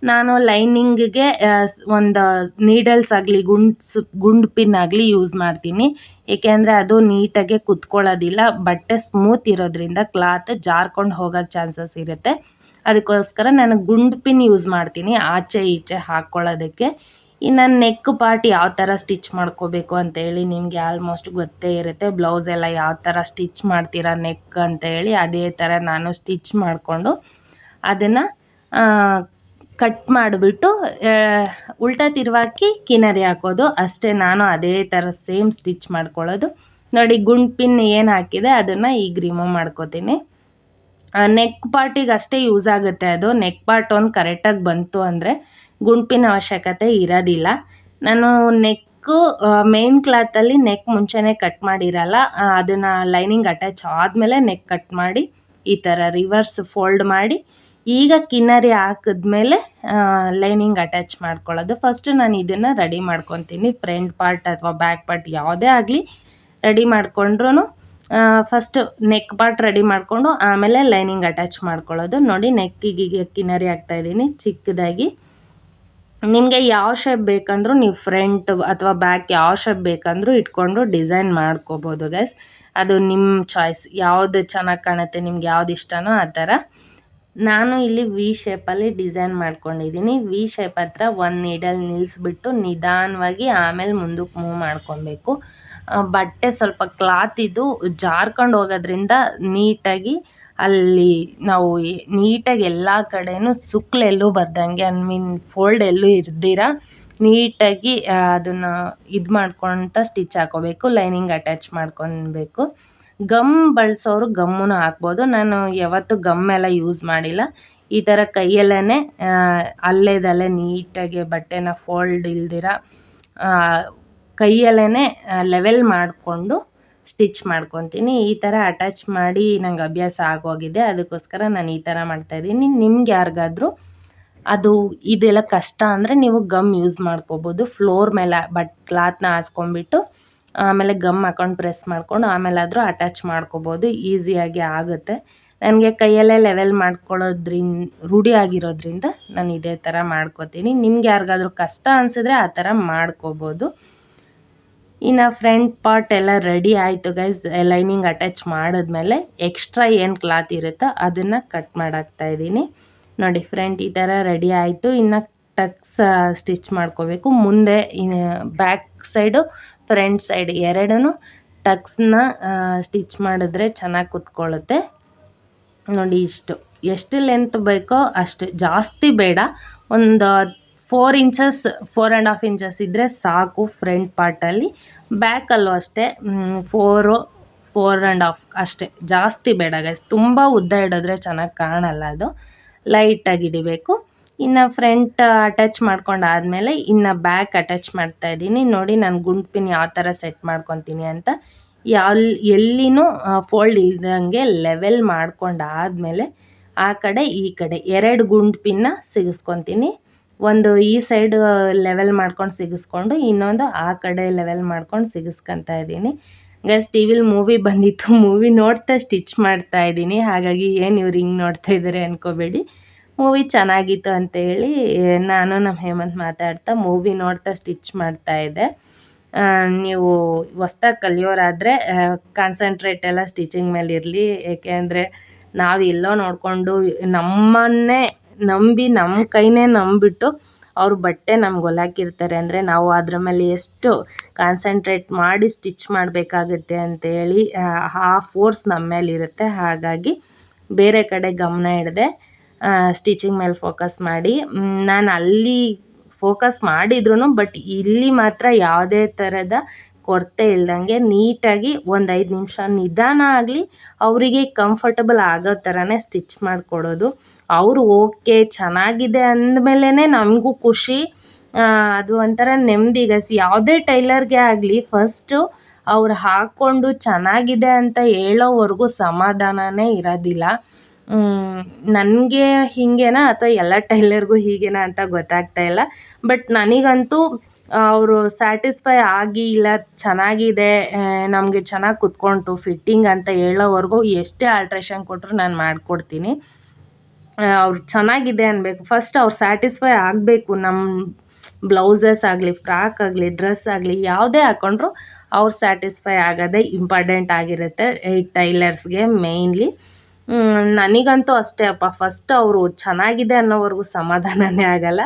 [SPEAKER 1] ನಾನು ಲೈನಿಂಗಿಗೆ ಒಂದು ನೀಡಲ್ಸ್ ಆಗಲಿ ಗುಂಡು ಪಿನ್ ಆಗಲಿ ಯೂಸ್ ಮಾಡ್ತೀನಿ. ಏಕೆಂದರೆ ಅದು ನೀಟಾಗೆ ಕುತ್ಕೊಳ್ಳೋದಿಲ್ಲ. ಬಟ್ಟೆ ಸ್ಮೂತ್ ಇರೋದ್ರಿಂದ ಕ್ಲಾತ್ ಜಾರ್ಕೊಂಡು ಹೋಗೋ ಚಾನ್ಸಸ್ ಇರುತ್ತೆ. ಅದಕ್ಕೋಸ್ಕರ ನಾನು ಗುಂಡು ಪಿನ್ ಯೂಸ್ ಮಾಡ್ತೀನಿ ಆಚೆ ಈಚೆ ಹಾಕ್ಕೊಳ್ಳೋದಕ್ಕೆ. ಇನ್ನು ನೆಕ್ ಪಾರ್ಟ್ ಯಾವ ಥರ ಸ್ಟಿಚ್ ಮಾಡ್ಕೋಬೇಕು ಅಂತೇಳಿ ನಿಮಗೆ ಆಲ್ಮೋಸ್ಟ್ ಗೊತ್ತೇ ಇರುತ್ತೆ. ಬ್ಲೌಸ್ ಎಲ್ಲ ಯಾವ ಥರ ಸ್ಟಿಚ್ ಮಾಡ್ತೀರಾ ನೆಕ್ ಅಂತೇಳಿ ಅದೇ ಥರ ನಾನು ಸ್ಟಿಚ್ ಮಾಡಿಕೊಂಡು ಅದನ್ನು ಕಟ್ ಮಾಡಿಬಿಟ್ಟು ಉಲ್ಟಾ ತಿರುವಾಕಿ ಕಿನರಿ ಹಾಕೋದು ಅಷ್ಟೇ. ನಾನು ಅದೇ ಥರ ಸೇಮ್ ಸ್ಟಿಚ್ ಮಾಡ್ಕೊಳ್ಳೋದು ನೋಡಿ. ಗುಂಡು ಪಿನ್ ಏನು ಹಾಕಿದೆ ಅದನ್ನು ಈಗ ರಿಮೂವ್ ಮಾಡ್ಕೋತೀನಿ. ನೆಕ್ ಪಾರ್ಟಿಗೆ ಅಷ್ಟೇ ಯೂಸ್ ಆಗುತ್ತೆ ಅದು. ನೆಕ್ ಪಾರ್ಟ್ ಒಂದು ಕರೆಕ್ಟಾಗಿ ಬಂತು ಅಂದರೆ ಗುಂಡು ಪಿನ್ ಅವಶ್ಯಕತೆ ಇರೋದಿಲ್ಲ. ನಾನು ನೆಕ್ಕು ಮೇನ್ ಕ್ಲಾತಲ್ಲಿ ನೆಕ್ ಮುಂಚೆನೇ ಕಟ್ ಮಾಡಿರಲ್ಲ, ಅದನ್ನು ಲೈನಿಂಗ್ ಅಟ್ಯಾಚ್ ಆದಮೇಲೆ ನೆಕ್ ಕಟ್ ಮಾಡಿ ಈ ಥರ ರಿವರ್ಸ್ ಫೋಲ್ಡ್ ಮಾಡಿ ಈಗ ಕಿನ್ನರಿ ಹಾಕಿದ್ಮೇಲೆ ಲೈನಿಂಗ್ ಅಟ್ಯಾಚ್ ಮಾಡ್ಕೊಳ್ಳೋದು. ಫಸ್ಟ್ ನಾನು ಇದನ್ನು ರೆಡಿ ಮಾಡ್ಕೊತೀನಿ. ಫ್ರಂಟ್ ಪಾರ್ಟ್ ಅಥವಾ ಬ್ಯಾಕ್ ಪಾರ್ಟ್ ಯಾವುದೇ ಆಗಲಿ ರೆಡಿ ಮಾಡಿಕೊಂಡ್ರೂ ಫಸ್ಟ್ ನೆಕ್ ಪಾರ್ಟ್ ರೆಡಿ ಮಾಡಿಕೊಂಡು ಆಮೇಲೆ ಲೈನಿಂಗ್ ಅಟ್ಯಾಚ್ ಮಾಡ್ಕೊಳ್ಳೋದು. ನೋಡಿ ನೆಕ್ಕಿಗೆ ಕಿನ್ನರಿ ಹಾಕ್ತಾಯಿದ್ದೀನಿ ಚಿಕ್ಕದಾಗಿ. ನಿಮಗೆ ಯಾವ ಶೇಪ್ ಬೇಕಂದ್ರೂ ನೀವು ಫ್ರಂಟ್ ಅಥವಾ ಬ್ಯಾಕ್ ಯಾವ ಶೇಪ್ ಬೇಕಂದ್ರೂ ಇಟ್ಕೊಂಡು ಡಿಸೈನ್ ಮಾಡ್ಕೋಬೋದು ಗೈಸ್. ಅದು ನಿಮ್ಮ ಚಾಯ್ಸ್, ಯಾವುದು ಚೆನ್ನಾಗಿ ಕಾಣುತ್ತೆ ನಿಮ್ಗೆ ಯಾವ್ದು ಇಷ್ಟನೋ ಆ ಥರ. ನಾನು ಇಲ್ಲಿ ವಿ ಶೇಪಲ್ಲಿ ಡಿಸೈನ್ ಮಾಡ್ಕೊಂಡಿದ್ದೀನಿ. ವಿ ಶೇಪ್ ಹತ್ರ ಒಂದು ನೀಡಲ್ ನಿಲ್ಲಿಸ್ಬಿಟ್ಟು ನಿಧಾನವಾಗಿ ಆಮೇಲೆ ಮುಂದಕ್ಕೆ ಮೂವ್ ಮಾಡ್ಕೊಬೇಕು. ಬಟ್ಟೆ ಸ್ವಲ್ಪ ಕ್ಲಾತ್ ಇದು ಜಾರ್ಕೊಂಡು ಹೋಗೋದ್ರಿಂದ ನೀಟಾಗಿ ಅಲ್ಲಿ ನಾವು ನೀಟಾಗಿ ಎಲ್ಲ ಕಡೆಯೂ ಸುಕ್ಲೆಲ್ಲೂ ಬರ್ದಂಗೆ ಫೋಲ್ಡ್ ಎಲ್ಲೂ ಇರ್ದಿರ ನೀಟಾಗಿ ಅದನ್ನು ಇದು ಮಾಡ್ಕೊತ ಸ್ಟಿಚ್ ಹಾಕೋಬೇಕು. ಲೈನಿಂಗ್ ಅಟ್ಯಾಚ್ ಮಾಡ್ಕೊಬೇಕು. ಗಮ್ ಬಳಸೋರು ಗಮ್ಮೂ ಹಾಕ್ಬೋದು. ನಾನು ಯಾವತ್ತೂ ಗಮ್ಮೆಲ್ಲ ಯೂಸ್ ಮಾಡಿಲ್ಲ. ಈ ಥರ ಕೈಯಲ್ಲೇ ಅಲ್ಲೇದಲ್ಲೇ ನೀಟಾಗಿ ಬಟ್ಟೆನ ಫೋಲ್ಡ್ ಇಲ್ದಿರ ಕೈಯಲ್ಲೇ ಲೆವೆಲ್ ಮಾಡಿಕೊಂಡು ಸ್ಟಿಚ್ ಮಾಡ್ಕೊತೀನಿ. ಈ ಥರ ಅಟ್ಯಾಚ್ ಮಾಡಿ ನಂಗೆ ಅಭ್ಯಾಸ ಆಗೋಗಿದೆ. ಅದಕ್ಕೋಸ್ಕರ ನಾನು ಈ ಥರ ಮಾಡ್ತಾಯಿದ್ದೀನಿ. ನಿಮ್ಗೆ ಯಾರಿಗಾದ್ರೂ ಅದು ಇದೆಲ್ಲ ಕಷ್ಟ ಅಂದರೆ ನೀವು ಗಮ್ ಯೂಸ್ ಮಾಡ್ಕೋಬೋದು. ಫ್ಲೋರ್ ಮೇಲೆ ಕ್ಲಾತ್ನ ಹಾಸ್ಕೊಂಡ್ಬಿಟ್ಟು ಆಮೇಲೆ ಗಮ್ ಹಾಕೊಂಡು ಪ್ರೆಸ್ ಮಾಡ್ಕೊಂಡು ಆಮೇಲಾದರೂ ಅಟ್ಯಾಚ್ ಮಾಡ್ಕೋಬೋದು. ಈಸಿಯಾಗಿ ಆಗುತ್ತೆ. ನನಗೆ ಕೈಯಲ್ಲೇ ಲೆವೆಲ್ ರೂಢಿ ಆಗಿರೋದ್ರಿಂದ ನಾನು ಇದೇ ಥರ ಮಾಡ್ಕೋತೀನಿ. ನಿಮ್ಗೆ ಯಾರಿಗಾದ್ರೂ ಕಷ್ಟ ಅನಿಸಿದ್ರೆ ಆ ಥರ ಮಾಡ್ಕೋಬೋದು. ಇನ್ನು ಫ್ರಂಟ್ ಪಾರ್ಟ್ ಎಲ್ಲ ರೆಡಿ ಆಯಿತು ಗೈಸ್. ಲೈನಿಂಗ್ ಅಟ್ಯಾಚ್ ಮಾಡಿದ್ಮೇಲೆ ಎಕ್ಸ್ಟ್ರಾ ಏನು ಕ್ಲಾತ್ ಇರುತ್ತೋ ಅದನ್ನು ಕಟ್ ಮಾಡಾಕ್ತಾಯಿದ್ದೀನಿ ನೋಡಿ. ಫ್ರಂಟ್ ಈ ಥರ ರೆಡಿ ಆಯಿತು. ಇನ್ನು ಟಕ್ಸ್ ಸ್ಟಿಚ್ ಮಾಡ್ಕೋಬೇಕು. ಮುಂದೆ ಬ್ಯಾಕ್ ಸೈಡು ಫ್ರಂಟ್ ಸೈಡ್ ಎರಡೂ ಟಕ್ಸ್ನ ಸ್ಟಿಚ್ ಮಾಡಿದ್ರೆ ಚೆನ್ನಾಗಿ ಕುತ್ಕೊಳ್ಳುತ್ತೆ ನೋಡಿ. ಎಷ್ಟು ಲೆಂತ್ ಬೇಕೋ ಅಷ್ಟು, ಜಾಸ್ತಿ ಬೇಡ. ಒಂದು 4 ಇಂಚಸ್ 4.5 ಇಂಚಸ್ ಇದ್ದರೆ ಸಾಕು ಫ್ರಂಟ್ ಪಾರ್ಟಲ್ಲಿ. ಬ್ಯಾಕಲ್ಲೂ ಅಷ್ಟೇ 4.5 ಅಷ್ಟೇ, ಜಾಸ್ತಿ ಬೇಡ ಗೈಸ್. ತುಂಬ ಉದ್ದ ಹಿಡಿದ್ರೆ ಚೆನ್ನಾಗಿ ಕಾಣಲ್ಲ, ಅದು ಲೈಟಾಗಿ ಹಿಡಿಬೇಕು. ಇನ್ನು ಫ್ರಂಟ್ ಅಟ್ಯಾಚ್ ಮಾಡ್ಕೊಂಡಾದಮೇಲೆ ಇನ್ನು ಬ್ಯಾಕ್ ಅಟ್ಯಾಚ್ ಮಾಡ್ತಾಯಿದ್ದೀನಿ ನೋಡಿ. ನಾನು ಗುಂಡು ಪಿನ್ ಯಾವ ಥರ ಸೆಟ್ ಮಾಡ್ಕೊತೀನಿ ಅಂತ ಎಲ್ಲಿನೂ ಫೋಲ್ಡ್ ಇಲ್ದಂಗೆ ಲೆವೆಲ್ ಮಾಡ್ಕೊಂಡಾದಮೇಲೆ ಆ ಕಡೆ ಈ ಕಡೆ 2 ಗುಂಡು ಪಿನ್ನ ಸಿಗಿಸ್ಕೊತೀನಿ. ಒಂದು ಈ ಸೈಡ್ ಲೆವೆಲ್ ಮಾಡ್ಕೊಂಡು ಸಿಗಿಸ್ಕೊಂಡು ಇನ್ನೊಂದು ಆ ಕಡೆ ಲೆವೆಲ್ ಮಾಡ್ಕೊಂಡು ಸಿಗಿಸ್ಕೊತಾ ಇದ್ದೀನಿ ಗೈಸ್. ಟಿ ವಿಲಿ ಮೂವಿ ಬಂದಿತ್ತು, ಮೂವಿ ನೋಡ್ತಾ ಸ್ಟಿಚ್ ಮಾಡ್ತಾಯಿದ್ದೀನಿ. ಹಾಗಾಗಿ ಏನು ಇವ್ರು ಹಿಂಗೆ ನೋಡ್ತಾ ಇದ್ದಾರೆ ಅಂದ್ಕೋಬೇಡಿ. ಮೂವಿ ಚೆನ್ನಾಗಿತ್ತು ಅಂತೇಳಿ ನಾನು ನಮ್ಮ ಹೇಮಂತ್ ಮಾತಾಡ್ತಾ ಮೂವಿ ನೋಡ್ತಾ ಸ್ಟಿಚ್ ಮಾಡ್ತಾಯಿದ್ದೆ. ನೀವು ಹೊಸ್ದಾಗಿ ಕಲಿಯೋರಾದರೆ ಕಾನ್ಸಂಟ್ರೇಟ್ ಎಲ್ಲ ಸ್ಟಿಚಿಂಗ್ ಮೇಲೆ ಇರಲಿ. ಏಕೆಂದರೆ ನಾವು ಎಲ್ಲೋ ನೋಡಿಕೊಂಡು ನಮ್ಮನ್ನೇ ನಂಬಿ ನಮ್ಮ ಕೈನೇ ನಂಬಿಬಿಟ್ಟು ಅವರು ಬಟ್ಟೆ ನಮ್ಗೆ ಹೊಲಾಕಿರ್ತಾರೆ ಅಂದರೆ ನಾವು ಅದ್ರ ಮೇಲೆ ಎಷ್ಟು ಕಾನ್ಸಂಟ್ರೇಟ್ ಮಾಡಿ ಸ್ಟಿಚ್ ಮಾಡಬೇಕಾಗುತ್ತೆ ಅಂತೇಳಿ ಆ ಫೋರ್ಸ್ ನಮ್ಮ ಮೇಲಿರುತ್ತೆ. ಹಾಗಾಗಿ ಬೇರೆ ಕಡೆ ಗಮನ ಇಡದೆ ಸ್ಟಿಚಿಂಗ್ ಮೇಲೆ ಫೋಕಸ್ ಮಾಡಿ ನಾನು ಅಲ್ಲಿ ಫೋಕಸ್ ಮಾಡಿದ್ರು ಬಟ್ ಇಲ್ಲಿ ಮಾತ್ರ ಯಾವುದೇ ಥರದ ಕೊರತೆ ಇಲ್ದಂಗೆ ನೀಟಾಗಿ ಒಂದು 5 ನಿಮಿಷ ನಿಧಾನ ಆಗಲಿ ಅವರಿಗೆ ಕಂಫರ್ಟಬಲ್ ಆಗೋ ಥರನೇ ಸ್ಟಿಚ್ ಮಾಡಿಕೊಡೋದು. ಅವರು ಓಕೆ ಚೆನ್ನಾಗಿದೆ ಅಂದಮೇಲೆ ನಮಗೂ ಖುಷಿ, ಅದು ಒಂಥರ ನೆಮ್ಮದಿ ಗೈಸ್. ಯಾವುದೇ ಟೈಲರ್ಗೆ ಆಗಲಿ ಫಸ್ಟು ಅವ್ರು ಹಾಕ್ಕೊಂಡು ಚೆನ್ನಾಗಿದೆ ಅಂತ ಹೇಳೋವರೆಗೂ ಸಮಾಧಾನನೇ ಇರೋದಿಲ್ಲ. ನನಗೆ ಹೀಗೇನಾ ಅಥವಾ ಎಲ್ಲ ಟೈಲರ್ಗೂ ಹೀಗೇನಾ ಅಂತ ಗೊತ್ತಾಗ್ತಾ ಇಲ್ಲ. ಬಟ್ ನನಗಂತೂ ಅವರು ಸ್ಯಾಟಿಸ್ಫೈ ಆಗಿ ಇಲ್ಲ ಚೆನ್ನಾಗಿದೆ, ನಮಗೆ ಚೆನ್ನಾಗಿ ಕುತ್ಕೊಳ್ತು ಫಿಟ್ಟಿಂಗ್ ಅಂತ ಹೇಳೋವರೆಗೂ ಎಷ್ಟೇ ಆಲ್ಟ್ರೇಷನ್ ಕೊಟ್ಟರು ನಾನು ಮಾಡಿಕೊಡ್ತೀನಿ. ಅವ್ರು ಚೆನ್ನಾಗಿದೆ ಅನ್ನಬೇಕು, ಫಸ್ಟ್ ಅವ್ರು ಸ್ಯಾಟಿಸ್ಫೈ ಆಗಬೇಕು. ನಮ್ಮ ಬ್ಲೌಸಸ್ ಆಗಲಿ, ಫ್ರಾಕ್ ಆಗಲಿ, ಡ್ರೆಸ್ ಆಗಲಿ ಯಾವುದೇ ಹಾಕ್ಕೊಂಡ್ರು ಅವ್ರು ಸ್ಯಾಟಿಸ್ಫೈ ಆಗೋದೇ ಇಂಪಾರ್ಟೆಂಟ್ ಆಗಿರುತ್ತೆ ಈ ಟೈಲರ್ಸ್ಗೆ ಮೇಯ್ನ್ಲಿ. ನನಗಂತೂ ಅಷ್ಟೇ ಅಪ್ಪ, ಫಸ್ಟ್ ಅವರು ಚೆನ್ನಾಗಿದೆ ಅನ್ನೋವರೆಗೂ ಸಮಾಧಾನನೇ ಆಗಲ್ಲ.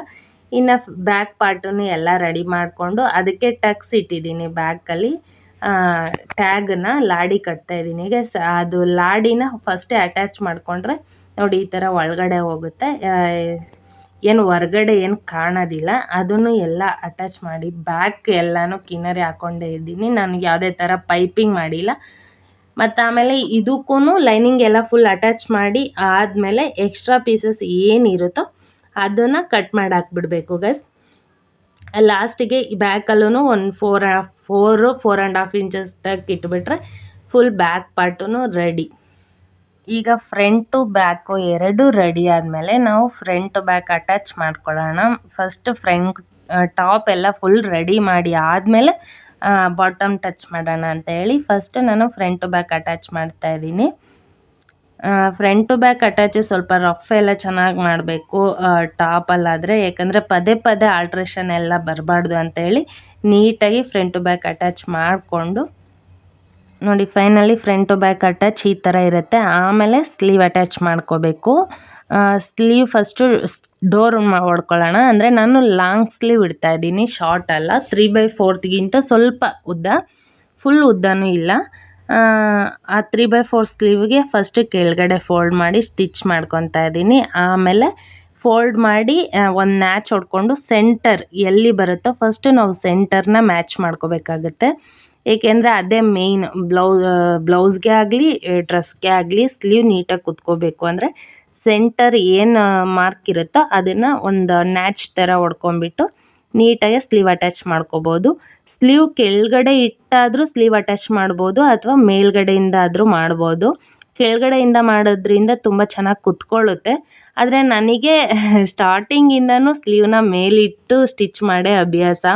[SPEAKER 1] ಇನ್ನು ಬ್ಯಾಕ್ ಪಾರ್ಟನ್ನು ಎಲ್ಲ ರೆಡಿ ಮಾಡಿಕೊಂಡು ಅದಕ್ಕೆ ಟಕ್ಸ್ ಇಟ್ಟಿದ್ದೀನಿ. ಬ್ಯಾಕಲ್ಲಿ ಟ್ಯಾಗನ್ನ ಲಾಡಿ ಕಟ್ತಾಯಿದ್ದೀನಿ. ಈಗ ಅದು ಲಾಡಿನ ಫಸ್ಟೇ ಅಟ್ಯಾಚ್ ಮಾಡಿಕೊಂಡ್ರೆ ನೋಡಿ ಈ ಥರ ಒಳಗಡೆ ಹೋಗುತ್ತೆ, ಏನು ಹೊರ್ಗಡೆ ಏನು ಕಾಣೋದಿಲ್ಲ. ಅದನ್ನು ಎಲ್ಲ ಅಟ್ಯಾಚ್ ಮಾಡಿ ಬ್ಯಾಕ್ ಎಲ್ಲನೂ ಕಿನ್ನರಿ ಹಾಕ್ಕೊಂಡೇ ಇದ್ದೀನಿ. ನನಗೆ ಯಾವುದೇ ಥರ ಪೈಪಿಂಗ್ ಮಾಡಿಲ್ಲ. ಮತ್ತು ಆಮೇಲೆ ಇದಕ್ಕೂ ಲೈನಿಂಗ್ ಎಲ್ಲ ಫುಲ್ ಅಟ್ಯಾಚ್ ಮಾಡಿ ಆದಮೇಲೆ ಎಕ್ಸ್ಟ್ರಾ ಪೀಸಸ್ ಏನಿರುತ್ತೋ ಅದನ್ನು ಕಟ್ ಮಾಡಿ ಹಾಕ್ಬಿಡ್ಬೇಕು ಗೈಸ್. ಲಾಸ್ಟಿಗೆ ಬ್ಯಾಕಲ್ಲೂ ಒಂದು 4.5 ಇಂಚಸ್ ತಕ್ಕ ಇಟ್ಬಿಟ್ರೆ ಫುಲ್ ಬ್ಯಾಕ್ ಪಾರ್ಟೂ ರೆಡಿ. ಈಗ ಫ್ರಂಟು ಬ್ಯಾಕು ಎರಡೂ ರೆಡಿ ಆದಮೇಲೆ ನಾವು ಫ್ರಂಟ್ ಬ್ಯಾಕ್ ಅಟ್ಯಾಚ್ ಮಾಡ್ಕೊಳ್ಳೋಣ. ಫಸ್ಟ್ ಫ್ರಂಟ್ ಟಾಪ್ ಎಲ್ಲ ಫುಲ್ ರೆಡಿ ಮಾಡಿ ಆದಮೇಲೆ ಬಾಟಮ್ ಟಚ್ ಮಾಡೋಣ ಅಂತ ಹೇಳಿ ಫಸ್ಟ್ ನಾನು ಫ್ರಂಟ್ ಬ್ಯಾಕ್ ಅಟ್ಯಾಚ್ ಮಾಡ್ತಾಯಿದ್ದೀನಿ. ಫ್ರಂಟು ಬ್ಯಾಕ್ ಅಟ್ಯಾಚು ಸ್ವಲ್ಪ ರಫ್ ಎಲ್ಲ ಚೆನ್ನಾಗಿ ಮಾಡಬೇಕು ಟಾಪಲ್ಲಾದರೆ, ಯಾಕಂದರೆ ಪದೇ ಪದೇ ಆಲ್ಟ್ರೇಷನ್ ಎಲ್ಲ ಬರಬಾರ್ದು ಅಂತೇಳಿ ನೀಟಾಗಿ ಫ್ರಂಟು ಬ್ಯಾಕ್ ಅಟ್ಯಾಚ್ ಮಾಡಿಕೊಂಡು ನೋಡಿ ಫೈನಲಿ ಫ್ರಂಟು ಬ್ಯಾಕ್ ಅಟ್ಯಾಚ್ ಈ ಥರ ಇರುತ್ತೆ. ಆಮೇಲೆ ಸ್ಲೀವ್ ಅಟ್ಯಾಚ್ ಮಾಡ್ಕೋಬೇಕು. ಸ್ಲೀವ್ ಫಸ್ಟು ಡೋರ್ ಹೊಡ್ಕೊಳ್ಳೋಣ. ಅಂದರೆ ನಾನು ಲಾಂಗ್ ಸ್ಲೀವ್ ಇಡ್ತಾಯಿದ್ದೀನಿ, ಶಾರ್ಟ್ ಅಲ್ಲ. 3/4ಗಿಂತ ಸ್ವಲ್ಪ ಉದ್ದ, ಫುಲ್ ಉದ್ದನೂ ಇಲ್ಲ. ಆ 3/4 ಸ್ಲೀವ್ಗೆ ಫಸ್ಟು ಕೆಳಗಡೆ ಫೋಲ್ಡ್ ಮಾಡಿ ಸ್ಟಿಚ್ ಮಾಡ್ಕೊತಾ ಇದ್ದೀನಿ. ಆಮೇಲೆ ಫೋಲ್ಡ್ ಮಾಡಿ ಒಂದು ನ್ಯಾಚ್ ಹೊಡ್ಕೊಂಡು ಸೆಂಟರ್ ಎಲ್ಲಿ ಬರುತ್ತೋ ಫಸ್ಟು ನಾವು ಸೆಂಟರ್ನ ಮ್ಯಾಚ್ ಮಾಡ್ಕೋಬೇಕಾಗುತ್ತೆ. ಏಕೆಂದರೆ ಅದೇ ಮೇಯ್ನ್ ಬ್ಲೌಸ್ಗೆ ಆಗಲಿ ಡ್ರೆಸ್ಗೆ ಆಗಲಿ ಸ್ಲೀವ್ ನೀಟಾಗಿ ಕುತ್ಕೋಬೇಕು ಅಂದರೆ ಸೆಂಟರ್ ಏನು ಮಾರ್ಕ್ ಇರುತ್ತೋ ಅದನ್ನು ಒಂದು ನ್ಯಾಚ್ ಥರ ಹೊಡ್ಕೊಂಬಿಟ್ಟು ನೀಟಾಗಿ ಸ್ಲೀವ್ ಅಟ್ಯಾಚ್ ಮಾಡ್ಕೋಬೋದು. ಸ್ಲೀವ್ ಕೆಳಗಡೆ ಇಟ್ಟಾದರೂ ಸ್ಲೀವ್ ಅಟ್ಯಾಚ್ ಮಾಡ್ಬೋದು ಅಥವಾ ಮೇಲ್ಗಡೆಯಿಂದ ಆದರೂ ಮಾಡ್ಬೋದು. ಕೆಳಗಡೆಯಿಂದ ಮಾಡೋದ್ರಿಂದ ತುಂಬ ಚೆನ್ನಾಗಿ ಕುತ್ಕೊಳ್ಳುತ್ತೆ. ಆದರೆ ನನಗೆ ಸ್ಟಾರ್ಟಿಂಗಿಂದನೂ ಸ್ಲೀವ್ನ ಮೇಲಿಟ್ಟು ಸ್ಟಿಚ್ ಮಾಡೇ ಅಭ್ಯಾಸ.